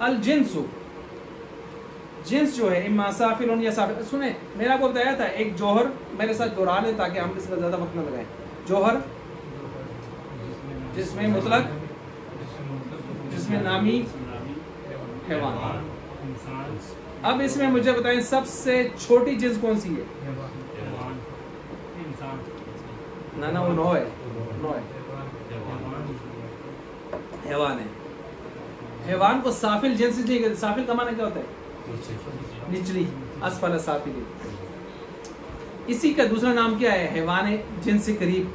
الجنس جنس جو ہے اما سافل یا سافل. سنیں میں نے آپ کو بتایا تھا ایک جوہر میرے ساتھ دہرا لیں تاکہ ہم اس کا زیادہ وقت نہ لگائیں. جوہر جس میں مطلق جس میں نامی حیوان. اب اس میں مجھے بتائیں سب سے چھوٹی جنس کون سی ہے؟ نہ وہ نو ہے حیوان ہے. حیوان کو سافل جنس نہیں کہتے. سافل کا معنی کیا ہوتا ہے نچلی اسفل سافلی. اسی کا دوسرا نام کیا ہے حیوان جنس سے قریب.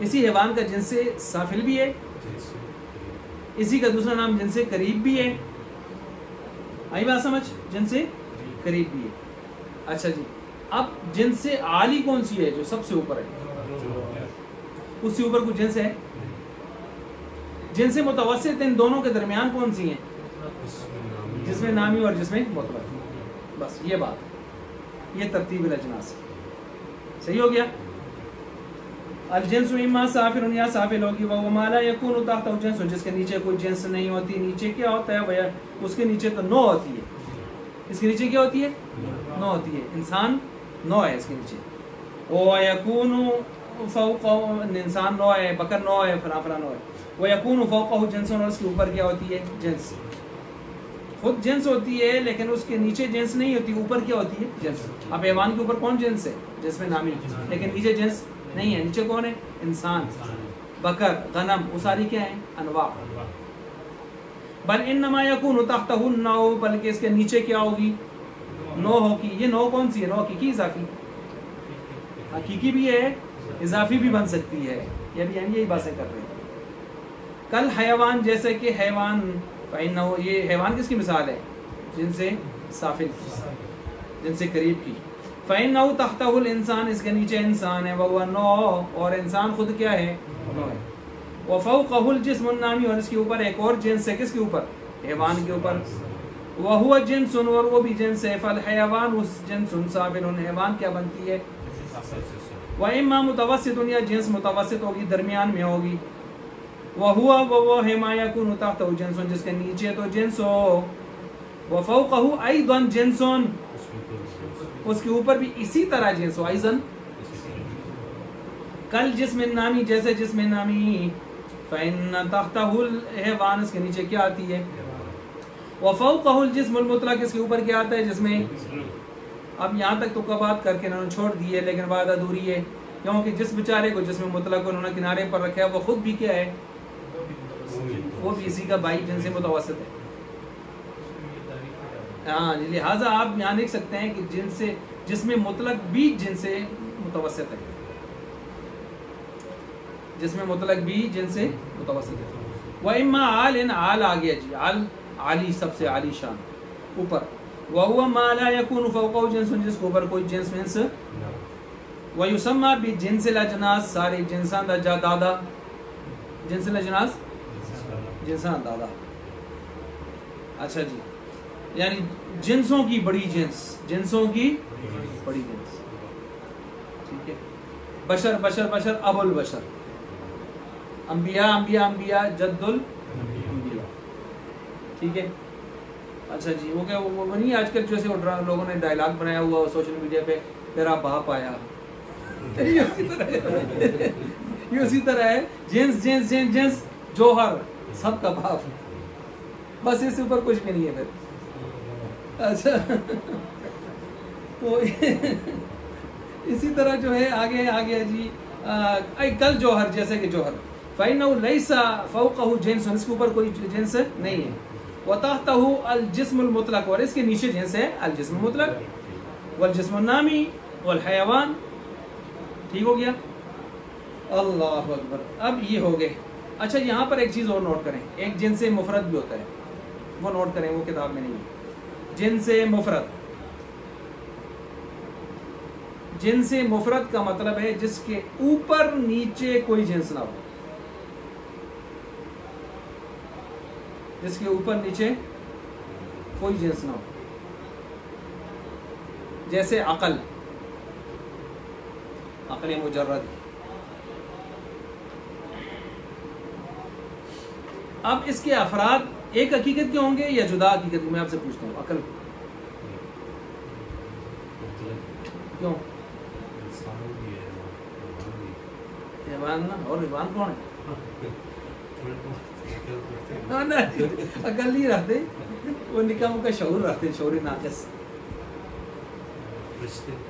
اسی حیوان کا جنس سے سافل بھی ہے اسی کا دوسرا نام جنس سے قریب بھی ہے. آئی بات سمجھ جنس سے قریب بھی ہے. اچھا جی اب جنس سے عالی کون سی ہے جو سب سے اوپر ہے اس سے اوپر کوئی جنس ہے. جنس سے متوسط ان دونوں کے درمیان کون سی ہیں جس میں نامی اور جس میں مطلق. بس یہ بات یہ ترتیب الاجناس صحیح ہو گیا. الجنس اما سافل یا سافل ہوگی وہ ما لا یکون تحت جنس جس کے نیچے کوئی جنس نہیں ہوتی. نیچے کیا ہوتا ہے وہ اس کے نیچے تو نو ہوتی ہے. اس کے نیچے کیا ہوتی ہے نو ہوتی ہے. انسان نو ہے اس کے نیچے. وہ یکون فوق انسان نو ہے بکر نو ہے فلاں فلاں نو ہے. وہ یکون فوقہ جنس اور اس کے اوپر کیا ہوتی ہے جنس. خود جنس ہوتی ہے لیکن اس کے نیچے جنس نہیں ہوتی اوپر کیا ہوتی ہے جنس. اب حیوان کے اوپر کون جنس ہے جس میں نامی لیکن نیچے جنس نہیں ہے. نیچے کون ہے انسان بکر غنم وہ ساری کیا ہیں انواع. بل انما یکون تحتہ النو بلکہ اس کے نیچے کیا ہوگی نو ہوگی. یہ نو کون سی ہے نو حقیقی اضافی. حقیقی بھی ہے اضافی بھی بن سکتی ہے. یہ بھی ہم یہی باتیں کر رہے ہیں. کل حیوان جیسے کہ حیوان یہ حیوان کس کی مثال ہے جن سے سافل جن سے قریب کی. فَإِنَّهُ تَحْتَهُ الْإِنسان اس کے نیچے انسان ہے وَهُوَ نو اور انسان خود کیا ہے نو ہے. وَفَوْقَهُ الْجِسْمُ النَّامِي اور اس کے اوپر ایک اور جنس ہے. کس کے اوپر حیوان کے اوپر. وَهُوَ جِنْسٌ اور وہ بھی جنس ہے. فَالْحَيَوَانُ جِنْسٌ سَافِلٌ حیوان کیا بنتی ہے وَإِمَّا مُتَوَسِّطٌ یا جنس متوسط ہوگی درمیان میں ہوگی. وَهُوَ وہ مَا يَكُونُ تَحْتَهُ جِنْسٌ جس کے نیچے تو جنس ہو. وَفَوْقَهُ أَيْضًا جِنْسٌ اس کے اوپر بھی اسی طرح جنس ہو. ایزن کل جسم نامی جیسے جسم نامی. فَإِنَّ تَحْتَهُ الْحَيْوَانُ اس کے نیچے کیا آتی ہے. وَفَوْقَهُ الْجِسْمُ الْمُطْلَقُ اس کے اوپر کیا آتا ہے جس میں. اب یہاں تک تو کبات کر کے انہوں نے چھوڑ دی ہے لیکن بات ادھوری ہے کیونکہ جس بیچارے کو جسم مطلق انہوں نے کنارے پر رکھا ہے وہ خود بھی کیا ہے وہ بھی اسی کا بھائی جن سے متوسط ہے. ہاں لہٰذا آپ یہاں دیکھ سکتے ہیں کہ جن سے جس میں مطلق بھی جن سے متوسط ہے. جس میں مطلق بھی جن سے متوسط ہے. وَإِمَّا عَالٍ عال آ گیا جی. عال عالی سب سے عالی شان اوپر. وَهُوَ مَا لَا يَكُونُ فَوْقَهُ جِنْسٌ جس کے اوپر کوئی جنس منس. وَيُسَمَّى بِجِنْسِ الْأَجْنَاسِ سارے جنسان دا جا دادا جنس الْأَجْنَاس جنسان دادا. اچھا جی یعنی جنسوں کی بڑی جنس جنسوں کی بڑی جنس. ٹھیک ہے. بشر بشر بشر ابو البشر. انبیاء انبیاء انبیاء جد الانبیاء. ٹھیک ہے. اچھا جی وہ کیا وہ نہیں آج کل جیسے لوگوں نے ڈائلاگ بنایا ہوا سوشل میڈیا پہ تیرا باپ آیا. یہ اسی طرح ہے جنس جنس جنس جنس جوہر سب کا باپ بس اس سے اوپر کچھ بھی نہیں ہے پھر. اچھا تو اسی طرح جو ہے آگے جی کل جوہر، جیسے کہ جوہر فَإِنَّهُ لَيْسَ فَوْقَهُ جنس، اس کے اوپر کوئی جنس نہیں ہے. وَتَحْتَهُ الْجِسْمُ الْمُطْلَقُ، اور اس کے نیچے جنس ہے الجسم المطلق. والجسم النامی والحیوان. ٹھیک ہو گیا؟ اللہ اکبر. اب یہ ہو گئے. اچھا یہاں پر ایک چیز اور نوٹ کریں، ایک جنس مفرد بھی ہوتا ہے، وہ نوٹ کریں، وہ کتاب میں نہیں ہے. جنس مفرد، جنس مفرد کا مطلب ہے جس کے اوپر نیچے کوئی جنس نہ ہو. جس کے اوپر نیچے کوئی جنس نہ ہو. جیسے عقل، عقل مجرد. اب اس کے افراد ایک حقیقت کے ہوں گے یا جدا حقیقت کے؟ میں آپ سے پوچھتا ہوں. عقل کیوں؟ حیوان نا، اور حیوان کون ہے؟ عقل نہیں رہتے وہ، نکاح کا شعور رہتے، شعور ناقص.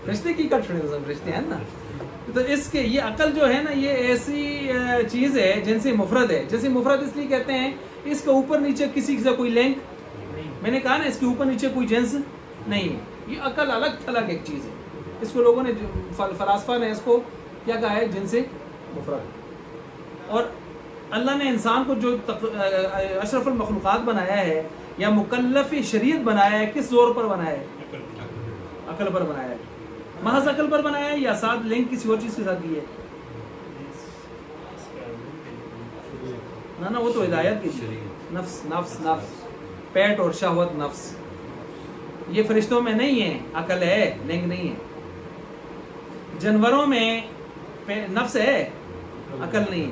رشتے کی کٹ رشتے ہیں نا. تو اس کے یہ عقل جو ہے نا، یہ ایسی چیز ہے جنس مفرد ہے. جنس مفرد اس لیے کہتے ہیں اس کے اوپر نیچے کسی سے کوئی لنک، میں نے کہا نا اس کے اوپر نیچے کوئی جنس نہیں ہے. یہ عقل الگ تھلگ ایک چیز ہے. اس کو لوگوں نے، فلاسفہ نے اس کو کیا کہا ہے؟ جنس مفرد. اور اللہ نے انسان کو جو اشرف المخلوقات بنایا ہے یا مکلف شریعت بنایا ہے، کس زور پر بنایا ہے؟ عقل پر بنایا ہے. محض عقل پر بنایا ہے یا ساتھ لنک کسی اور چیز کے ساتھ کی ہے؟ نا وہ تو ہدایت کی نفس، نفس نفس پیٹ اور شہوت نفس. یہ فرشتوں میں نہیں ہے، عقل ہے، لنک نہیں ہے. جانوروں میں نفس ہے، عقل نہیں ہے.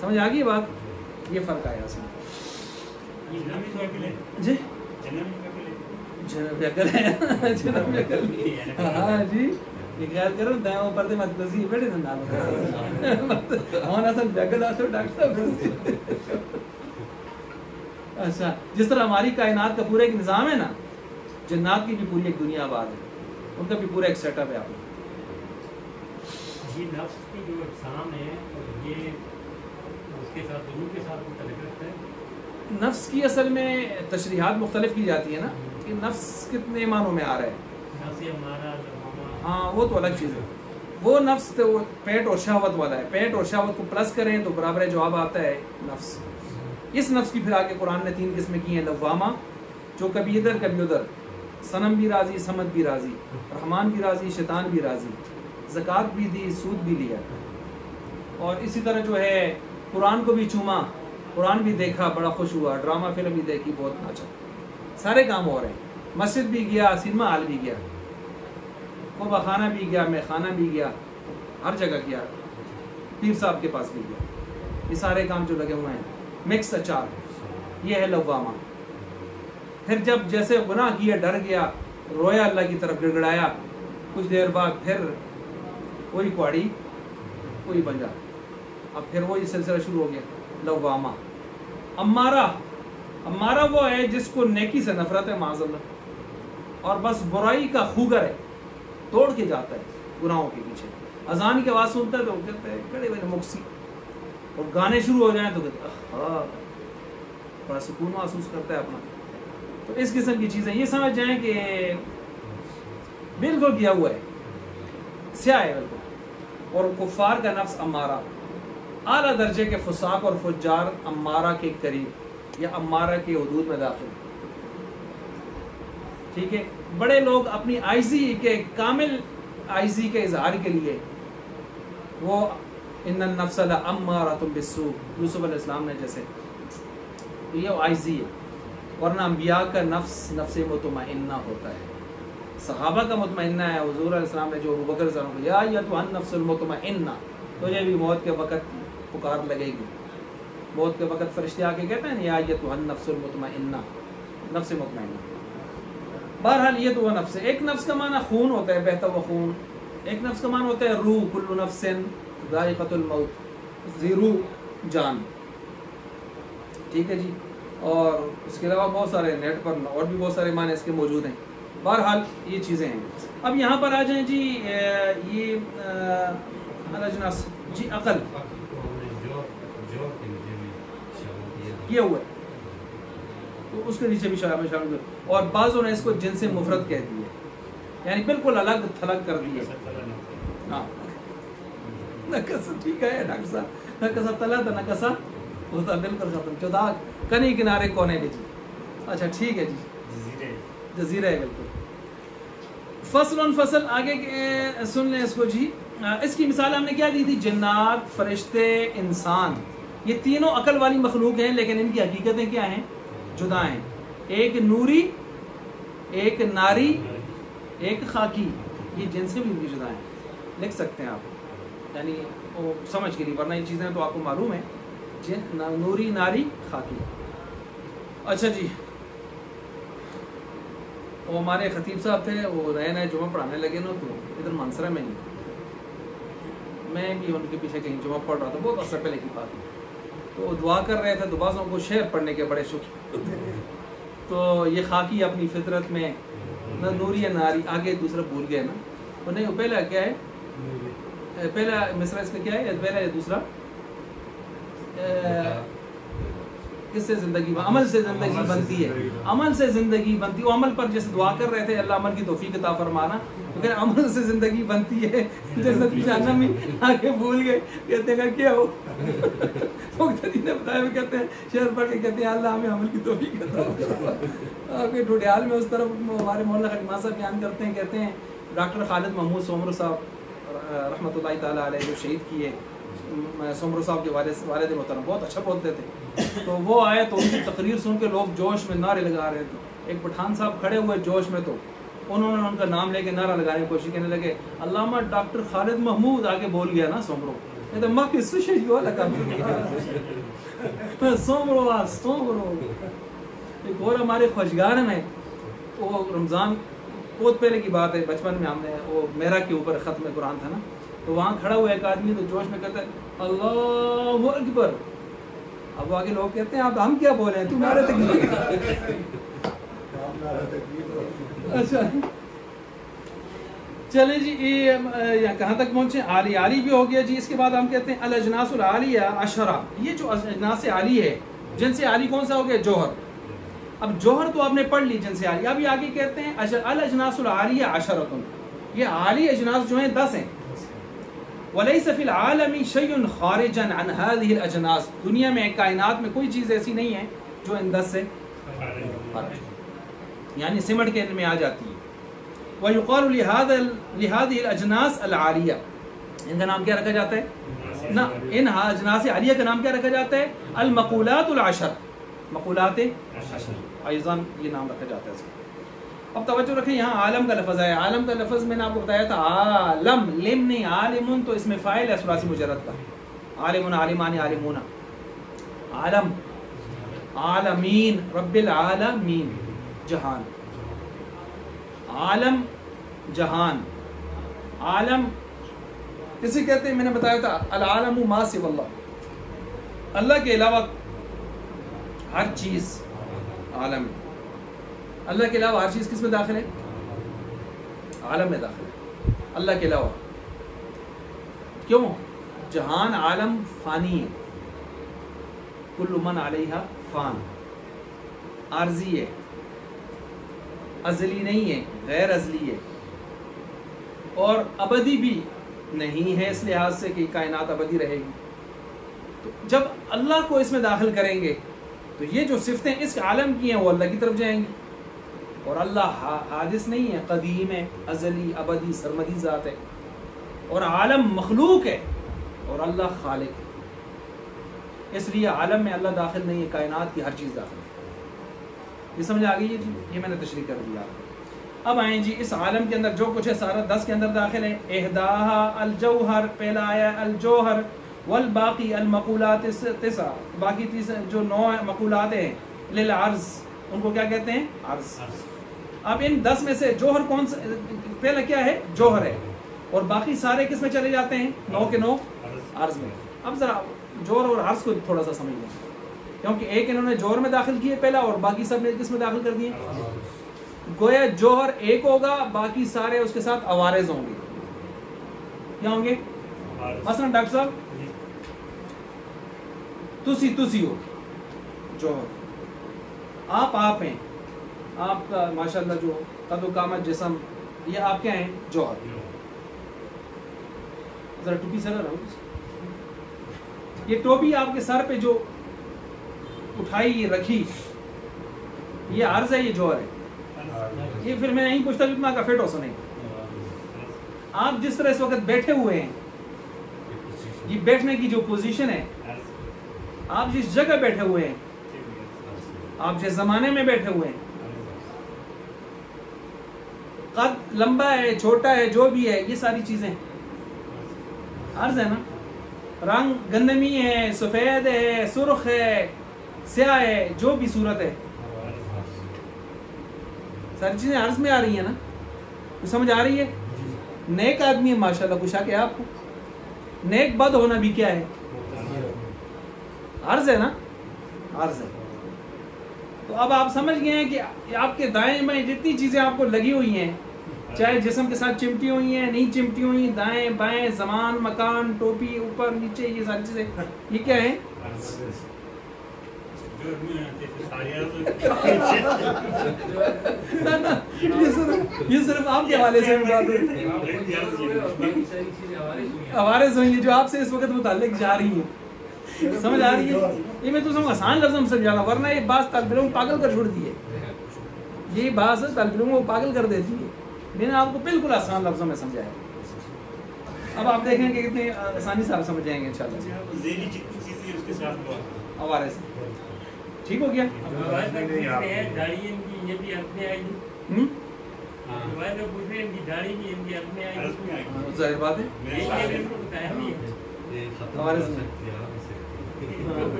سمجھ آ گئی بات؟ یہ فرق آیا اس میں. جی جنب عقل ہے، جنب عقل. ہاں جی خیال کرو دائیں پردے مت کسی بیٹھے نا اصل عقل آسو ڈاکٹر صاحب. اچھا جس طرح ہماری کائنات کا پورا ایک نظام ہے نا، جنات کی بھی پوری ایک دنیا آباد ہے، ان کا بھی پورا ایک سیٹ اپ ہے. آپ یہ نفس کی جو اقسام ہے یہ اس کے ساتھ ضرور کے ساتھ متعلق رکھتا ہے. نفس کی اصل میں تشریحات مختلف کی جاتی ہے نا، کہ نفس کتنے معنوں میں آ رہا ہے. نفس ہمارا، ہاں وہ تو الگ چیز ہے. وہ نفس تو وہ پیٹ اور شہوت والا ہے. پیٹ اور شہوت کو پلس کریں تو برابر جواب آتا ہے نفس. اس نفس کی پھر آگے قرآن نے 3 قسمیں کی ہیں. لوامہ، جو کبھی ادھر کبھی ادھر، صنم بھی راضی، سمت بھی راضی، رحمان بھی راضی، شیطان بھی راضی، زکوٰۃ بھی دی، سود بھی لیا. اور اسی طرح جو ہے قرآن کو بھی چوما، قرآن بھی دیکھا بڑا خوش ہوا، ڈرامہ فلم بھی دیکھی بہت ناچا. سارے کام ہو رہے ہیں. مسجد بھی گیا، سنیما ہال بھی گیا، کوبا خانہ بھی گیا، میں خانہ بھی گیا، ہر جگہ گیا، پیر صاحب کے پاس بھی گیا. یہ سارے کام جو لگے ہوئے ہیں. مکس اچار، یہ ہے لوامہ. پھر جب جیسے گناہ کیا، ڈر گیا، رویا، اللہ کی طرف گڑ گڑایا، کچھ دیر بعد پھر وہی کوڑی وہی بنجا. اب پھر وہی سلسلہ شروع ہو گیا. لوامہ. امارہ، امارہ وہ ہے جس کو نیکی سے نفرت ہے معاذ اللہ، اور بس برائی کا خوگر ہے، توڑ کے جاتا ہے گناہوں کے پیچھے. اذان کی آواز سنتا ہے تو کہتے ہیں کڑے ہوئے مکسی، اور گانے شروع ہو جائیں تو کہتے ہیں بڑا سکون محسوس کرتا ہے اپنا. تو اس قسم کی چیزیں یہ سمجھ جائیں کہ بالکل کیا ہوا ہے، سیاہ ہے بالکل. اور کفار کا نفس امارہ، اعلیٰ درجے کے فساق اور فجار امارہ کے قریب یا امارہ کے حدود میں داخل. ٹھیک ہے. بڑے لوگ اپنی عاجزی کے، کامل عاجزی کے اظہار کے لیے وہ ان النفس لامارۃ بالسوء، یوسف علیہ السلام نے جیسے، یہ عاجزی ہے. ورنہ انبیاء کا نفس نفس مطمئنہ ہوتا ہے. صحابہ کا مطمئنہ ہے. حضور علیہ السلام نے جو ابوبکر رضی اللہ عنہ کو یا ایتھا النفس المطمئنہ، تو یہ بھی موت کے وقت پکار لگے گی. موت کے وقت فرشتے آ کے کہتے ہیں یا ایتھا النفس المطمئنہ، نفس مطمئنہ. بہرحال یہ تو وہ نفس ہے. ایک نفس کا معنی خون ہوتا ہے، بہتا ہوا خون. ایک نفس کا معنی ہوتا ہے روح، کل نفس ذائقۃ الموت، روح، جان. ٹھیک ہے جی. اور اس کے علاوہ بہت سارے نیٹ پر اور بھی بہت سارے معنی اس کے موجود ہیں. بہرحال یہ چیزیں ہیں. اب یہاں پر آ جائیں جی یہ الاجناس جی عقل کیا ہوا ہے تو اس کے نیچے بھی شامل اور بعضوں نے اس کو جنس مفرد کہہ دی ہے یعنی بالکل الگ تھلگ کر دی ہے. ہاں نقص ٹھیک ہے نقصہ تلا تھا نقصہ ہوتا بالکل ختم چودہ کنی کنارے کونے کے جی. اچھا ٹھیک ہے جی جزیرہ ہے بالکل. فصل آگے سن لیں اس کو جی. اس کی مثال ہم نے کیا دی تھی؟ جنات، فرشتے، انسان، یہ تینوں عقل والی مخلوق ہیں لیکن ان کی حقیقتیں کیا ہیں؟ جدا ہیں. ایک نوری، ایک ناری، ایک خاکی. یہ جن سے بھی ان کی جدا ہیں. لکھ سکتے ہیں آپ یعنی وہ سمجھ کے لیے ورنہ یہ چیزیں تو آپ کو معلوم ہے. نوری، ناری، خاکی. اچھا جی وہ ہمارے خطیب صاحب تھے وہ نئے جمعہ پڑھانے لگے نا تو ادھر منصرہ میں نہیں میں بھی ان کے پیچھے کہیں جمعہ پڑھ رہا تھا بہت عرصہ پہلے کی بات ہے. تو دعا کر رہے تھے تو بعضوں کو شعر پڑھنے کے بڑے شوق ہوتے تو یہ خاکی اپنی فطرت میں نہ نوری ہے ناری آگے دوسرا بھول گئے نا وہ نہیں. پہلا کیا ہے؟ پہلا مصرع اس کا کیا ہے؟ پہلا ہے دوسرا کس سے زندگی عمل سے زندگی بنتی ہے. عمل سے زندگی بنتی ہے. وہ عمل پر جیسے دعا کر رہے تھے اللہ عمل کی توفیق عطا فرمانا تو کہ عمل سے زندگی بنتی ہے جنت میں جانا میں آگے بھول گئے. کہتے ہیں کیا ہو مقتدی نے بتایا کہتے ہیں شعر پڑھ کے کہتے ہیں اللہ ہمیں عمل کی توفیق عطا فرمانا. ڈوڈیال میں اس طرف ہمارے مولانا خلیمہ صاحب بیان کرتے ہیں کہتے ہیں ڈاکٹر خالد محمود سومرو صاحب رحمۃ اللہ تعالیٰ علیہ جو شہید کیے سومرو صاحب کے والد محترم بہت اچھا بولتے تھے تو وہ آئے تو ان کی تقریر سن کے لوگ جوش میں نعرے لگا رہے تھے. ایک پٹھان صاحب کھڑے ہوئے جوش میں تو انہوں نے ان کا نام لے کے نعرہ لگانے کی کوشش کرنے لگے علامہ ڈاکٹر خالد محمود آگے بول گیا نا سومرو کہتے ماں کس سے شہید ہوا لگا سومرو. ایک اور ہمارے خوشگار میں وہ رمضان بہت پہلے کی بات ہے بچپن میں ہم نے وہ میرا کے اوپر ختم قرآن تھا نا تو وہاں کھڑا ہوا ایک آدمی تو جوش میں کہتا ہے اللہ اکبر. اب وہ آگے لوگ کہتے ہیں اب ہم کیا بولے ہیں تمہارے تکبیر. اچھا چلیں جی یہ کہاں تک پہنچے؟ عالی بھی ہو گیا جی. اس کے بعد ہم کہتے ہیں الاجناس العالیہ عشرہ. یہ جو اجناس عالی ہے جن سے عالی کون سا ہو گیا؟ جوہر. اب جوہر تو آپ نے پڑھ لی جن سے عالی. اب یہ آگے کہتے ہیں الاجناس العالیہ عشرۃ. یہ عالی اجناس جو ہیں 10 ہیں. وَلَيْسَ فِي الْعَالَمِ شَيْءٌ خَارِجًا عَنْ هَذِهِ الْأَجْنَاسِ. دنیا میں کائنات میں کوئی چیز ایسی نہیں ہے جو ان 10 سے یعنی سمٹ کے ان میں آ جاتی ہے. وَيُقَالُ لِهَذِهِ الْأَجْنَاسِ الْعَالِيَةِ. ان کا نام کیا رکھا جاتا ہے؟ نا ان اجناس عالیہ کا نام کیا رکھا جاتا ہے؟ المقولات العشر. مقولات ایضاً یہ نام رکھا جاتا ہے اس کا. اب توجہ رکھیں یہاں عالم کا لفظ ہے. عالم کا لفظ میں نے آپ کو بتایا تھا عالم لم نہیں عالمون تو اس میں فاعل ہے ثلاثی مجرد کا. عالمون عالمان عالمون. عالم عالمین رب العالمین جہان. عالم جہان. عالم کسی کہتے ہیں میں نے بتایا تھا العالم ما سوى اللہ. اللہ کے علاوہ ہر چیز عالم. اللہ کے علاوہ ہر چیز کس میں داخل ہے؟ عالم میں داخل ہے. اللہ کے علاوہ کیوں؟ جہان عالم فانی ہے. کل من علیہا فان. عارضی ہے ازلی نہیں ہے غیر ازلی ہے اور ابدی بھی نہیں ہے اس لحاظ سے کہ کائنات ابدی رہے گی. تو جب اللہ کو اس میں داخل کریں گے تو یہ جو صفتیں اس عالم کی ہیں وہ اللہ کی طرف جائیں گی. اور اللہ حادث نہیں ہے قدیم ہے ازلی ابدی سرمدی ذات ہے. اور عالم مخلوق ہے اور اللہ خالق ہے. اس لیے عالم میں اللہ داخل نہیں ہے کائنات کی ہر چیز داخل ہے. یہ سمجھ آ گئی ہے جی. یہ میں نے تشریح کر دیا. اب آئیں جی اس عالم کے اندر جو کچھ ہے سارا 10 کے اندر داخل ہے. احداہا الجوہر پہلا آیا الجوہر والباقی المقولات 9 باقی جو 9 مقولات ہیں للعرض ان کو کیا کہتے ہیں؟ عرض. اب ان 10 میں سے جوہر کون سا پہلا کیا ہے؟ جوہر ہے. اور باقی سارے کس میں چلے جاتے ہیں؟ 9 کے 9 عرض میں. اب ذرا جوہر اور عرض کو تھوڑا سا سمجھ لیں کیونکہ ایک انہوں نے جوہر میں داخل کیے پہلا اور باقی سب نے کس میں داخل کر دیے؟ گویا جوہر ایک ہوگا، باقی سارے اس کے ساتھ عوارض ہوں گے. کیا ہوں گے؟ مثلا ڈاکٹر صاحب تسی ہو جوہر، آپ ہیں، آپ کا ماشاءاللہ جو قد و قامت جسم، یہ آپ کیا ہیں؟ جوہر. ذرا ٹوپی سر رہا ہوں، یہ ٹوپی آپ کے سر پہ جو اٹھائی یہ رکھی، یہ عرض ہے، یہ جوہر ہے. یہ پھر میں نہیں پوچھتا کتنا کا فٹ ہو سنے. آپ جس طرح اس وقت بیٹھے ہوئے ہیں، یہ بیٹھنے کی جو پوزیشن ہے، آپ جس جگہ بیٹھے ہوئے ہیں، آپ جس زمانے میں بیٹھے ہوئے ہیں، قد لمبا ہے، چھوٹا ہے، جو بھی ہے، یہ ساری چیزیں عرض ہے نا. رنگ گندمی ہے، سفید ہے، سرخ ہے، سیاہ ہے، جو بھی صورت ہے، ساری چیزیں عرض میں آ رہی ہیں نا. سمجھ آ رہی ہے؟ نیک آدمی ہے ماشاءاللہ، کچھ آ کے آپ کو نیک بد ہونا بھی کیا ہے؟ عرض ہے نا، عرض ہے. تو اب آپ سمجھ گئے ہیں کہ آپ کے دائیں بائیں جتنی چیزیں آپ کو لگی ہوئی ہیں، چاہے جسم کے ساتھ چمٹی ہوئی ہیں، نہیں چمٹی ہوئی، دائیں بائیں، زمان، مکان، ٹوپی، اوپر نیچے، یہ ساری چیزیں یہ کیا ہیں؟ یہ صرف آپ کے حوالے سے عوارض ہوئی ہیں جو آپ سے اس وقت متعلق جا رہی ہیں. سمجھ آ رہی ہے؟ یہ میں تو آسان لفظ میں سمجھا رہا، ورنہ یہ بعض طالب علموں پاگل کر چھوڑ دی ہے. یہ بعض طالب علموں کو پاگل کر دیتی ہے. میں نے آپ کو بالکل آسان لفظوں میں سمجھایا. اب آپ دیکھیں کہ کتنی آسانی سے آپ سمجھ جائیں گے انشاءاللہ. عوارض ٹھیک ہو گیا. ظاہر بات ہے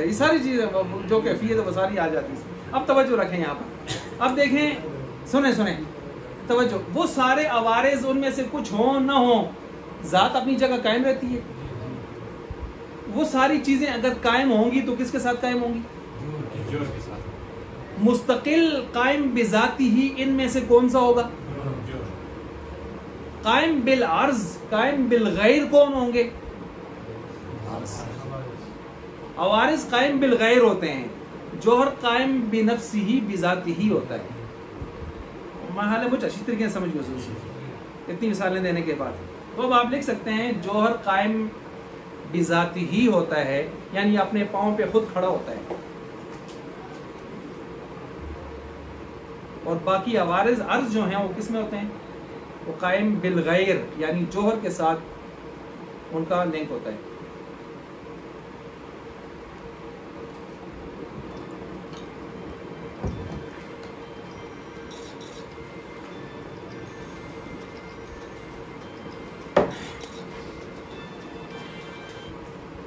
یہ ساری چیزیں جو کیفیت ہے وہ ساری آ جاتی ہے. اب توجہ رکھیں یہاں پر. اب دیکھیں، سنیں توجہ. وہ سارے عوارض ان میں سے کچھ ہوں نہ ہوں، ذات اپنی جگہ قائم رہتی ہے. وہ ساری چیزیں اگر قائم ہوں گی تو کس کے ساتھ قائم ہوں گی؟ مستقل قائم بذاتی ہی ان میں سے کون سا ہوگا؟ قائم بالعرض، قائم بالغیر کون ہوں گے؟ عوارض قائم بالغیر ہوتے ہیں، جوہر قائم بنفسی ہی بذاتی ہی ہوتا ہے. محال مجھ اچھی طریقے سے سمجھ محسوس اتنی مثالیں دینے کے بعد. تو اب آپ لکھ سکتے ہیں جوہر قائم بذاتی ہی ہوتا ہے، یعنی اپنے پاؤں پہ خود کھڑا ہوتا ہے. اور باقی عوارض عرض جو ہیں وہ کس میں ہوتے ہیں؟ وہ قائم بالغیر، یعنی جوہر کے ساتھ ان کا لنک ہوتا ہے.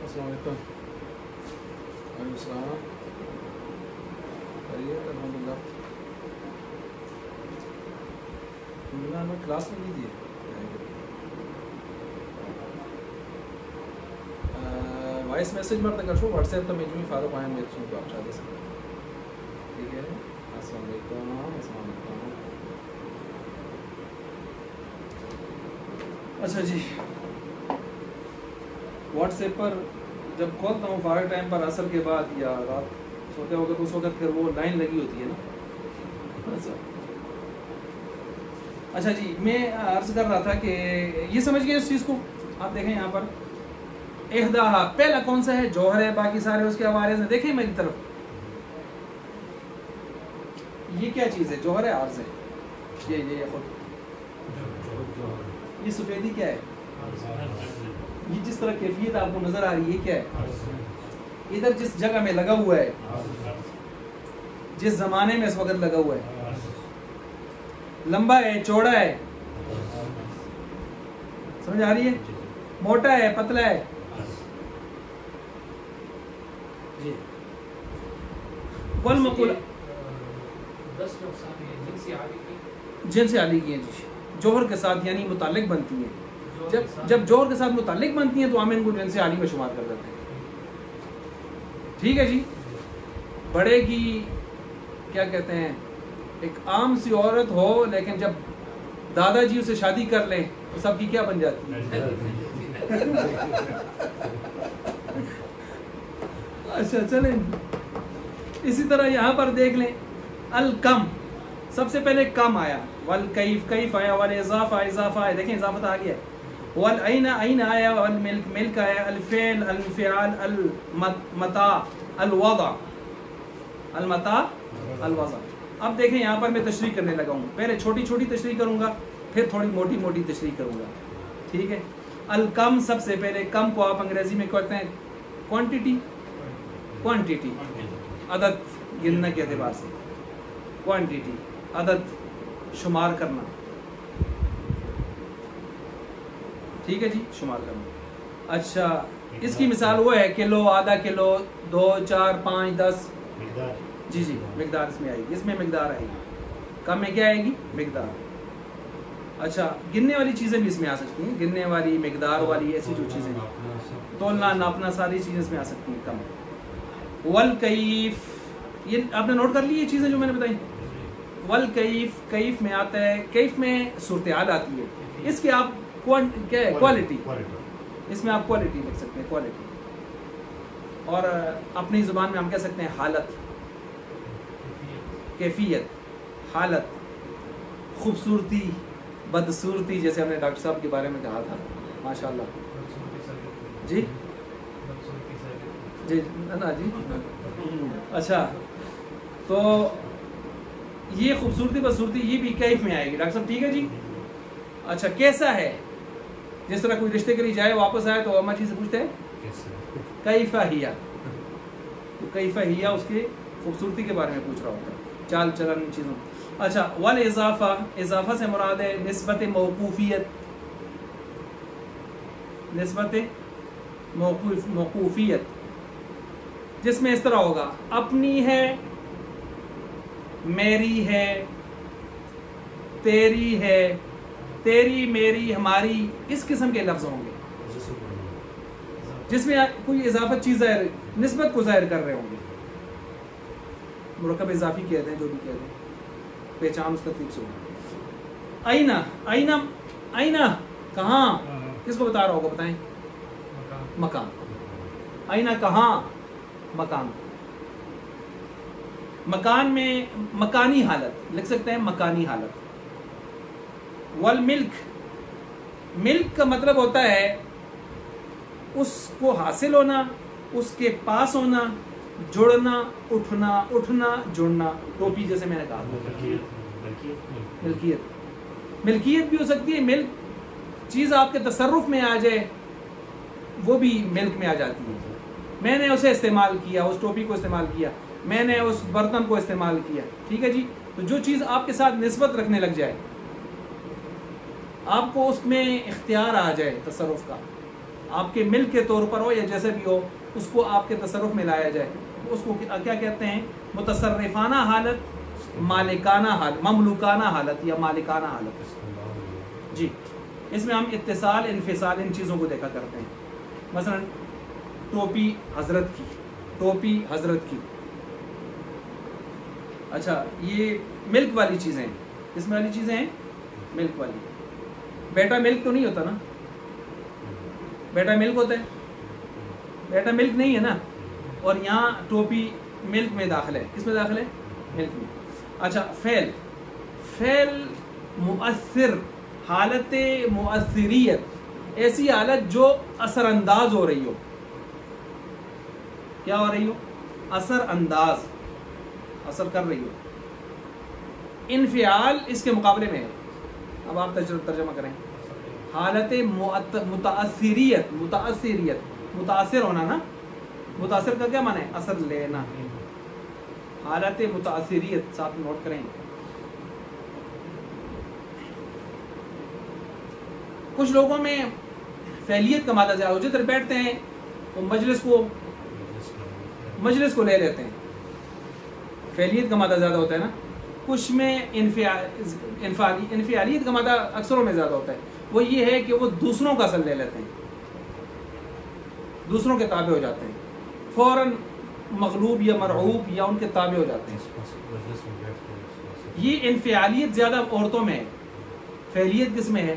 السلام علیکم. وعلیکم السلام. الحمدللہ. میں کلاس میں نہیں دیے وائس میسج مرتا کر شو واٹس ایپ تو میں جو فارغ آئیں میرے سن کو آپ چاہ دے سکتے. ٹھیک ہے. السلام علیکم. السلام علیکم. اچھا جی، واٹس ایپ پر جب کھولتا ہوں فارغ ٹائم پر عصر کے بعد یا رات سوتے وقت، اس وقت پھر وہ لائن لگی ہوتی ہے نا. اچھا جی، میں عرض کر رہا تھا کہ یہ سمجھ گئے اس چیز کو. آپ دیکھیں یہاں پر احداہا پہلا کون سا ہے؟ جوہر ہے، باقی سارے اس کے عوارض ہیں. دیکھیں میری طرف، یہ کیا چیز ہے؟ جوہر ہے، عارض ہے. یہ خود یہ سفیدی کیا ہے؟ یہ جس طرح کیفیت آپ کو نظر آ رہی ہے کیا ہے؟ ادھر جس جگہ میں لگا ہوا ہے، جس زمانے میں اس وقت لگا ہوا ہے، لمبا ہے، چوڑا ہے، سمجھ آ رہی ہے؟ موٹا ہے، پتلا ہے. جی والمقول جن سے عالی کی ہیں جی، جوہر کے ساتھ یعنی متعلق بنتی ہیں. جب جوہر کے ساتھ متعلق بنتی ہیں تو ہم ان کو جن سے عالی میں شمار کر دیتے ہیں. ٹھیک ہے جی. بڑے کی کیا کہتے ہیں ایک عام سی عورت ہو لیکن جب دادا جی اسے شادی کر لیں تو سب کی کیا بن جاتی ہے؟ اچھا چلیں اسی طرح یہاں پر دیکھ لیں الکم سب سے پہلے کم آیا، والکیف کیف آیا، والاضافہ اضافہ آیا، دیکھیں اضافت آ گیا، والعین عین آیا، والملک ملک آیا، الفعل الانفعال، المتاع الوضع، المتاع الوضع۔ اب دیکھیں یہاں پر میں تشریح کرنے لگا ہوں، پہلے چھوٹی چھوٹی تشریح کروں گا پھر تھوڑی موٹی موٹی تشریح کروں گا، ٹھیک ہے۔ الکم سب سے پہلے، کم کو آپ انگریزی میں کہتے ہیں کوانٹیٹی، کوانٹیٹی عدد گننا کے اعتبار سے، کوانٹیٹی عدد شمار کرنا، ٹھیک ہے جی، شمار کرنا۔ اچھا اس کی مثال وہ ہے کلو، آدھا کلو، 2 4 5 10، جی جی مقدار اس میں آئے گی، اس میں مقدار آئے گی، کم میں کیا آئے گی؟ مقدار۔ اچھا گننے والی چیزیں بھی اس میں آ سکتی ہیں، گننے والی، مقدار والی، ایسی جو چیزیں تولنا ناپنا ساری چیزیں اس میں آ سکتی ہیں، کم۔ والکیف، یہ آپ نے نوٹ کر لی یہ چیزیں جو میں نے بتائی؟ والکیف، کیف میں آتا ہے، کیف میں صورتحال آتی ہے، اس کے آپ کیا ہے؟ کوالٹی، اس میں آپ کوالٹی لکھ سکتے ہیں، کوالٹی، اور اپنی زبان میں ہم کہہ سکتے ہیں حالت، کیفیت، حالت، خوبصورتی، بدصورتی، جیسے ہم نے ڈاکٹر صاحب کے بارے میں کہا تھا، ماشاءاللہ جی جی نا جی۔ اچھا تو یہ خوبصورتی بدصورتی یہ بھی کیف میں آئے گی ڈاکٹر صاحب، ٹھیک ہے جی۔ اچھا کیسا ہے، جس طرح کوئی رشتے کے لیے جائے واپس آئے تو اما جی سے پوچھتے ہیں کیفا ہیا، تو کیفا ہیا اس کی خوبصورتی کے بارے میں پوچھ رہا ہوتا ہے، چال چلن چیزوں۔ اچھا والاضافہ، اضافہ سے مراد ہے نسبت موقوفیت، نسبت موقوفیت، جس میں اس طرح ہوگا اپنی ہے، میری ہے، تیری ہے، تیری، میری، ہماری، اس قسم کے لفظ ہوں گے جس میں کوئی اضافت چیز ظاہر، نسبت کو ظاہر کر رہے ہوں گے، مرکب اضافی کہتے ہیں، جو بھی کہتے ہیں، پہچان اس ترتیب سے ہوگا۔ آئینہ، آئینہ، آئینہ کہاں، کس کو بتا رہا ہوگا بتائیں؟ مکان، آئینہ کہاں؟ مکان، مکان میں مکانی حالت لکھ سکتے ہیں، مکانی حالت۔ والملک، ملک کا مطلب ہوتا ہے اس کو حاصل ہونا، اس کے پاس ہونا، جڑنا، اٹھنا، اٹھنا جڑنا، ٹوپی جیسے میں نے کہا، ملکیت، ملکیت بھی ہو سکتی ہے، ملک چیز آپ کے تصرف میں آ جائے وہ بھی ملک میں آ جاتی ہے، میں نے اسے استعمال کیا، اس ٹوپی کو استعمال کیا، میں نے اس برتن کو استعمال کیا، ٹھیک ہے جی۔ تو جو چیز آپ کے ساتھ نسبت رکھنے لگ جائے، آپ کو اس میں اختیار آ جائے تصرف کا، آپ کے ملک کے طور پر ہو یا جیسے بھی ہو، اس کو آپ کے تصرف میں لایا جائے، اس کو کیا کہتے ہیں؟ متصرفانہ حالت، مالکانہ حالت، مملوکانہ حالت یا مالکانہ حالت، جی۔ اس میں ہم اتصال، انفصال، ان چیزوں کو دیکھا کرتے ہیں، مثلا ٹوپی حضرت کی، ٹوپی حضرت کی۔ اچھا یہ ملک والی چیزیں ہیں، کس والی چیزیں ہیں؟ ملک والی۔ بیٹا ملک تو نہیں ہوتا نا، بیٹا ملک ہوتا ہے؟ بیٹا ملک نہیں ہے نا، اور یہاں ٹوپی ملک میں داخل ہے، کس میں داخل ہے؟ ملک میں۔ اچھا فعل، فعل مؤثر، حالت مؤثریت، ایسی حالت جو اثر انداز ہو رہی ہو، کیا ہو رہی ہو؟ اثر انداز، اثر کر رہی ہو۔ انفعال اس کے مقابلے میں ہے، اب آپ ترجمہ کریں، حالت متاثریت، متاثریت، متاثر ہونا نا، متاثر کا کیا معنی ہے؟ اثر لینا، حالت متاثریت، ساتھ نوٹ کریں۔ کچھ لوگوں میں فعلیت کا مادہ زیادہ ہو، جدھر بیٹھتے ہیں وہ مجلس کو لے لیتے ہیں، فعلیت کا مادہ زیادہ ہوتا ہے نا، کچھ میں انفعالیت کا مادہ اکثروں میں زیادہ ہوتا ہے، وہ یہ ہے کہ وہ دوسروں کا اثر لے لیتے ہیں، دوسروں کے تابع ہو جاتے ہیں، فوراً مغلوب یا مرعوب یا ان کے تابع ہو جاتے ہیں. یہ انفعالیت زیادہ عورتوں میں ہے، فعلیت کس میں ہے؟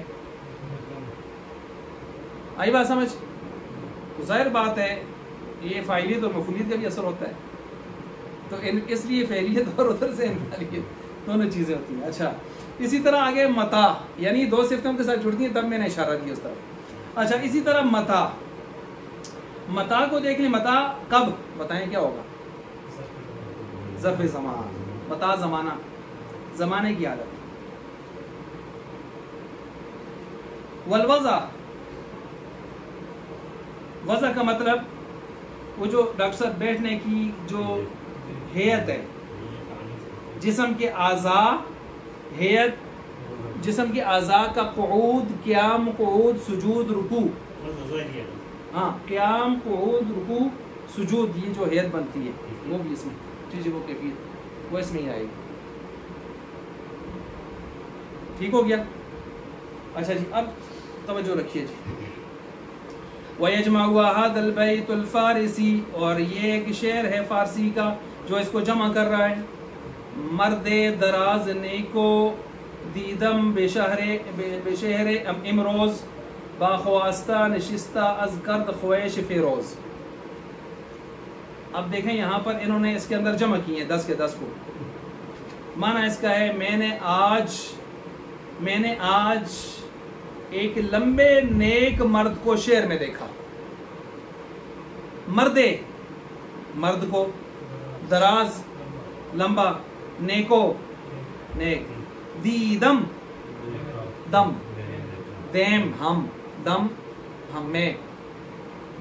آئی بات سمجھ؟ تو ظاہر بات ہے یہ فاعلیت اور مفعولیت کا بھی اثر ہوتا ہے، تو اس لیے فعلیت اور ادھر سے انفعالیت دونوں چیزیں ہوتی ہیں. اچھا اسی طرح آگے متا، یعنی دو صفتوں کے ساتھ جڑتی ہیں، تب میں نے اشارہ کیا اس طرف. اچھا اسی طرح متا، متا کو دیکھ لیں، متا کب بتائیں کیا ہوگا؟ ظرف زمان. متا زمانہ، زمانے کی حالت. والوضع، وضع کا مطلب وہ جو ڈاکٹر صاحب بیٹھنے کی جو ہیئت ہے، جسم کے اعضاء، ہیئت جسم کے اعضاء کا قعود، قیام، قعود، سجود، رکوع. ہاں قیام، قعود، رکوع، سجود، یہ جو ہیئت بنتی ہے وہ بھی اس میں چیزیں وہ کیفیت وہ اس میں ہی آئے گی. ٹھیک ہو گیا؟ اچھا جی اب توجہ رکھیے جی. وَيَجْمَعُ هَذَا الْبَيْتُ الْفَارِسِي، اور یہ ایک شعر ہے فارسی کا جو اس کو جمع کر رہا ہے. مرد دراز نیکو دیدم بشہر امروز، باخواستہ نشستہ از کرد خویش فیروز. اب دیکھیں یہاں پر انہوں نے اس کے اندر جمع کی ہیں 10 کے 10 کو. معنی اس کا ہے میں نے آج ایک لمبے نیک مرد کو شعر میں دیکھا. مرد کو، دراز لمبا، نیکو نیک، دیدم دم، دیم ہم، دم ہم میں،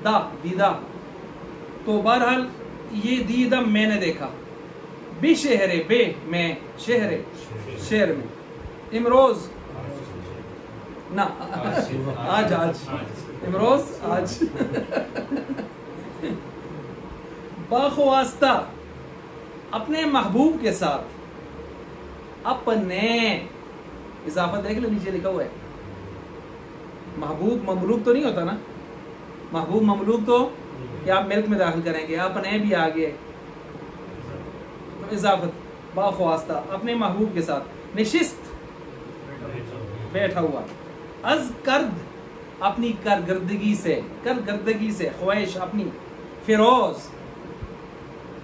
دا دیدہ. تو بہرحال یہ دیدم میں نے دیکھا، بے شہر بے میں، شہر شہر میں، امروز نہ آج امروز آج باخواستہ اپنے محبوب کے ساتھ، اپنے اضافہ دیکھ لو نیچے لکھا ہوا ہے. محبوب مملوک تو نہیں ہوتا نا، محبوب مملوک تو کہ آپ ملک میں داخل کریں گے، اپنے بھی آگے تو اضافت باخواستہ اپنے محبوب کے ساتھ، نشست بیٹھا ہوا، از کرد اپنی کارکردگی سے، خواہش اپنی، فیروز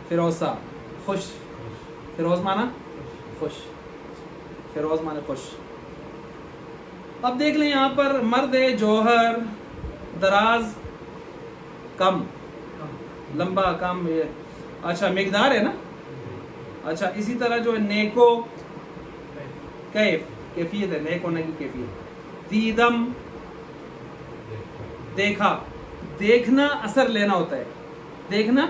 فیروزہ خوش، فیروز مانا خوش، فیروز مانا خوش. اب دیکھ لیں یہاں پر مرد جوہر، دراز کم، لمبا کم، اچھا مقدار ہے نا. اچھا اسی طرح جو ہے نیکو کیفیت ہے، نیک ہونے کی کیفیت. دیدم دیکھا، دیکھنا اثر لینا ہوتا ہے، دیکھنا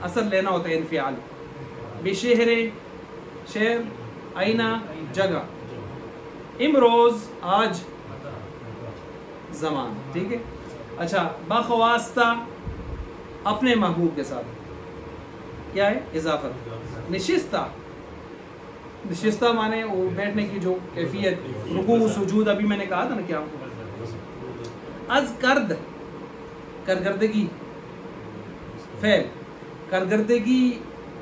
اثر لینا ہوتا ہے، انفعال. بشہر شہر، آئینہ جگہ، امروز آج زمان. ٹھیک ہے. اچھا باخواستہ اپنے محبوب کے ساتھ، کیا ہے اضافت. نشستہ مانے وہ بیٹھنے کی جو کیفیت، رکوع سجود، ابھی میں نے کہا تھا نا کیا. از کرد کارکردگی، فعل کارکردگی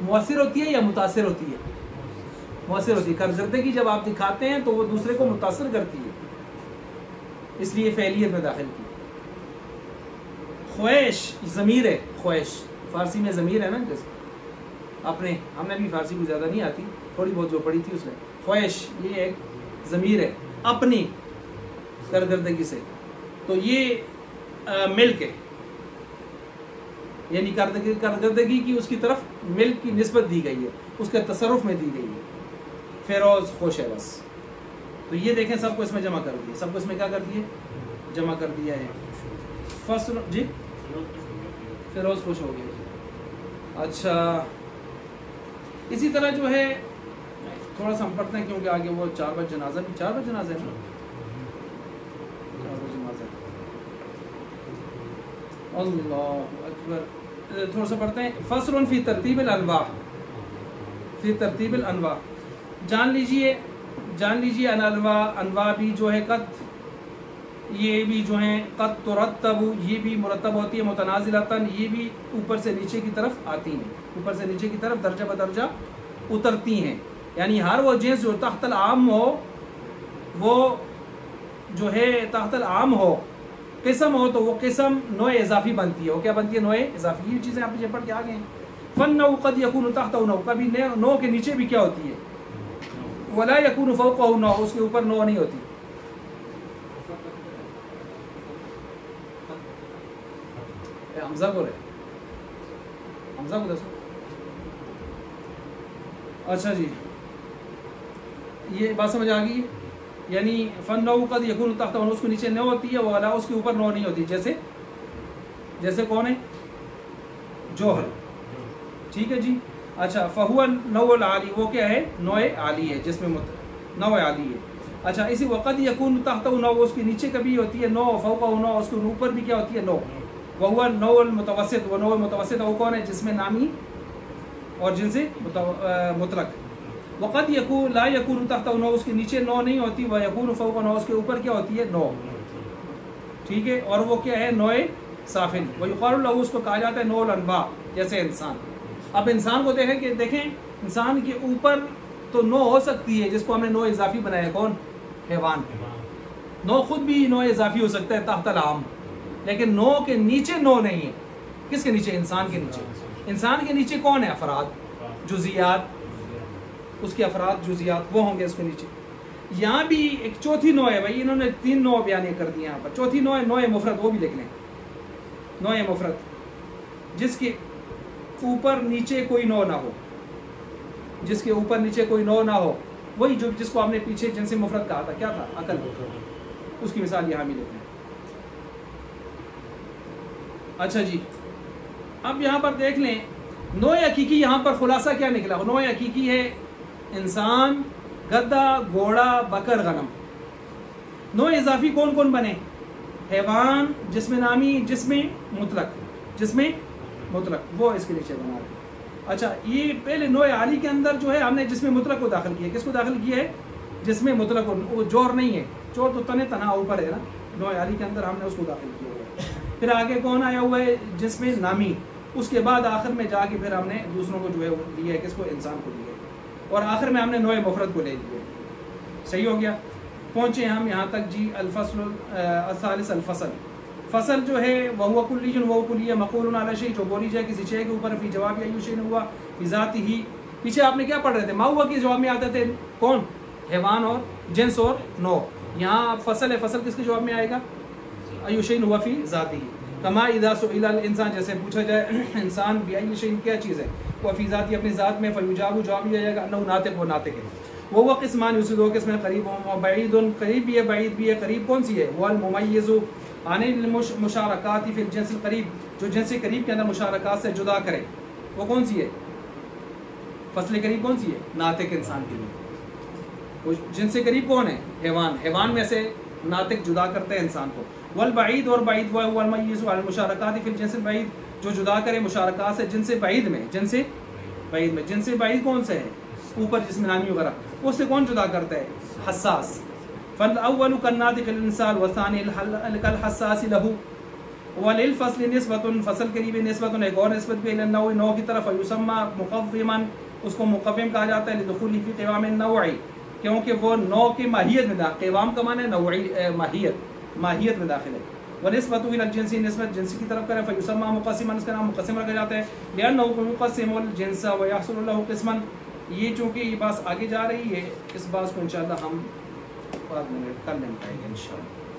مؤثر ہوتی ہے یا متاثر ہوتی ہے؟ مؤثر ہوتی ہے. کارکردگی جب آپ دکھاتے ہیں تو وہ دوسرے کو متاثر کرتی ہے، اس لیے فعلیت میں داخل کی. خواہش ضمیر ہے، خواہش فارسی میں ضمیر ہے نا، جیسے اپنے، ہم نے بھی فارسی کو زیادہ نہیں آتی، تھوڑی بہت جو پڑھی تھی اس میں. خواہش یہ ایک ضمیر ہے، اپنی کارکردگی سے، تو یہ ملک ہے، یعنی کارکردگی کی اس کی طرف ملک کی نسبت دی گئی ہے، اس کے تصرف میں دی گئی ہے. فیروز خوش ہے بس. تو یہ دیکھیں سب کو اس میں جمع کر دیا، سب کو اس میں کیا کر دیے؟ جمع کر دیا ہے. فصل جی فیروز خوش ہو گیا. اچھا اسی طرح جو ہے تھوڑا سا ہم پڑھتے ہیں کیونکہ آگے وہ 4 بجے جنازہ بھی، 4 بجے جنازہ ہے نا، 4 بجے جنازہ. اللہ اکبر. تھوڑا سا پڑھتے ہیں. فصل فی ترتیب الانواع، فی ترتیب الانواع. جان لیجئے انواع بھی جو ہے قط یہ بھی جو ہیں قد ترتب، یہ بھی مرتب ہوتی ہے، متنازلتاً یہ بھی اوپر سے نیچے کی طرف آتی ہیں، اوپر سے نیچے کی طرف درجہ بدرجہ اترتی ہیں. یعنی ہر وہ جنس جو تحت العام ہو، وہ جو ہے تحت العام ہو، قسم ہو، تو وہ قسم نوع اضافی بنتی ہے. وہ کیا بنتی ہے؟ نوع اضافی. یہ چیزیں آپ مجھے پڑھ کے آ گئے ہیں. فالنوع قد يكون تحته نوع، کبھی نوع کے نیچے بھی کیا ہوتی ہے؟ ولا يكون فوقه نوع، اس کے اوپر نوع نہیں ہوتی. حمزہ بولے، حمزہ کو دسو. اچھا جی، یہ بات سمجھ آ گئی. یعنی فالنوع قد يكون تحته نوع، اس کے نیچے نوع ہوتی ہے، ولا اس کے اوپر نوع نہیں ہوتی. جیسے کون ہے؟ جوہر. ٹھیک ہے جی. اچھا، فہو النوع العالی، وہ کیا ہے؟ نوع عالی ہے، جس میں نوع عالی ہے. اچھا، اسی وقت یکون تحت نوع، اس کے نیچے کبھی ہوتی ہے نوع، فوقہ نوع، اس کے اوپر بھی کیا ہوتی ہے؟ نوع. وہو النوع المتوسط، وہ نوع متوسط وہ کون ہے؟ جس میں نامی اور جنس مطلق. وقد یکون لا یکون تحت نوع، اس کے نیچے نوع نہیں ہوتی، وہ یکون فوق نوع، اس کے اوپر کیا ہوتی ہے؟ نوع. ٹھیک ہے. اور وہ کیا ہے؟ نوع سافل. ویقال له، اس کو کہا جاتا ہے نوع الانواع. جیسے انسان، اب انسان کو دیکھیں انسان کے اوپر تو نوع ہو سکتی ہے، جس کو ہم نے نوع اضافی بنایا. کون؟ حیوان. نوع خود بھی نوع اضافی ہو سکتا ہے تحت العام، لیکن نوع کے نیچے نوع نہیں ہے. کس کے نیچے؟ انسان کے نیچے. انسان کے نیچے کون ہے؟ افراد، جزیات. اس کے افراد جزیات وہ ہوں گے اس کے نیچے. یہاں بھی ایک چوتھی نوع ہے. بھائی انہوں نے 3 نوع بیان کر دیے یہاں پر. چوتھی نوع ہے نوع مفرد. وہ بھی لکھ لیں، نوع مفرد، جس کے اوپر نیچے کوئی نوع نہ ہو. جس کے اوپر نیچے کوئی نوع نہ ہو، وہی جس کو آپ نے پیچھے جنس مفرد کہا تھا. کیا تھا؟ عقل. اس کی مثال یہاں بھی لکھ لیں. اچھا جی، اب یہاں پر دیکھ لیں نوع حقیقی. یہاں پر خلاصہ کیا نکلا؟ نوع حقیقی ہے انسان، گدھا، گھوڑا، بکر، غنم. نوع اضافی کون کون بنے؟ حیوان، جسم نامی، جسم مطلق، وہ اس کے نیچے بنا رہے. اچھا، یہ پہلے نوع عالی کے اندر جو ہے ہم نے جسم مطلق کو داخل کیا. کس کو داخل کیا ہے؟ جسم مطلق کو. وہ جور نہیں ہے، جور تو تنہا اوپر ہے نا. نوع عالی کے اندر ہم نے اس کو داخل کیا ہوا ہے. پھر آگے کون آیا ہوا ہے؟ جسم نامی. اس کے بعد آخر میں جا کے پھر ہم نے دوسروں کو جو ہے دیا ہے. کس کو؟ انسان کو دیا ہے. اور آخر میں ہم نے نوع مفرد کو لے لیا. صحیح ہو گیا. پہنچے ہم یہاں تک جی. الفصل الثالث، الفصل. فصل جو ہے وہ کلی، وہ کلیہ مقول علی شیء، جو بولی جائے کسی شے کے اوپر. فی جواب ای شیء ہوا فی ذاتہ. پیچھے آپ نے کیا پڑھ رہے تھے؟ ما ہوا کے جواب میں آتے تھے کون؟ حیوان اور جنس اور نوع. یہاں فصل ہے. فصل کس کے جواب میں آئے گا؟ ای شیء ہوا فی ذاتہ. کما اذا سئل الانسان، جیسے پوچھا جائے انسان بأی شیء، کیا چیز ہے؟ وہ فی ذاتہ، اپنی ذات میں. فیجاب، جواب دیا جائے گا انہ ناطق، وہ ناطق ہے. وہ قسمان، اسی 2 قسمیں. قریب و بعید. قریب بھی ہے، بعید بھی ہے. قریب کون سی ہے؟ وہ الممیز عن المشارکات فی الجنس القریب، جو جنس قریب کے اندر مشارکات سے جدا کرے. وہ کون سی ہے؟ فصل قریب کون سی ہے؟ ناطق انسان کے لیے. وہ جنس قریب کون ہے؟ حیوان. حیوان میں سے ناطق جدا کرتے ہیں انسان کو. والبعید، اور بعید وہ ہے الممیز عن المشارکات فی الجنس البعید، جو جدا کرے مشارکات سے جنس بعید میں. جنس بعید کون سے ہے؟ اوپر جس میں نامی وغیرہ. اس سے کون جدا کرتا ہے؟ حساس. فالاول كالناطق الانسان والثاني كالحساس له. وللفصل نسبة، فصل قریب نسبت، ایک اور نسبت بھی النوع، نوع کی طرف. يسمى مقوما، اس کو مقوم کہا جاتا ہے. لدخوله في قوام النوع، کیونکہ وہ نوع کی ماہیت میں داخل. قوام کا معنی ہے نوعی، ماہیت میں داخل ہے. ونسبته الى الجنس، نسبت جنس کی طرف کرے. فيسمى مقسما، اس کا نام مقسم رکھا جاتا ہے. لانه يقسم الجنس ويحصل له قسما. یہ چونکہ یہ بات آگے جا رہی ہے، اس بات کو انشاءاللہ ہم بعد میں کل لیں گے انشاءاللہ.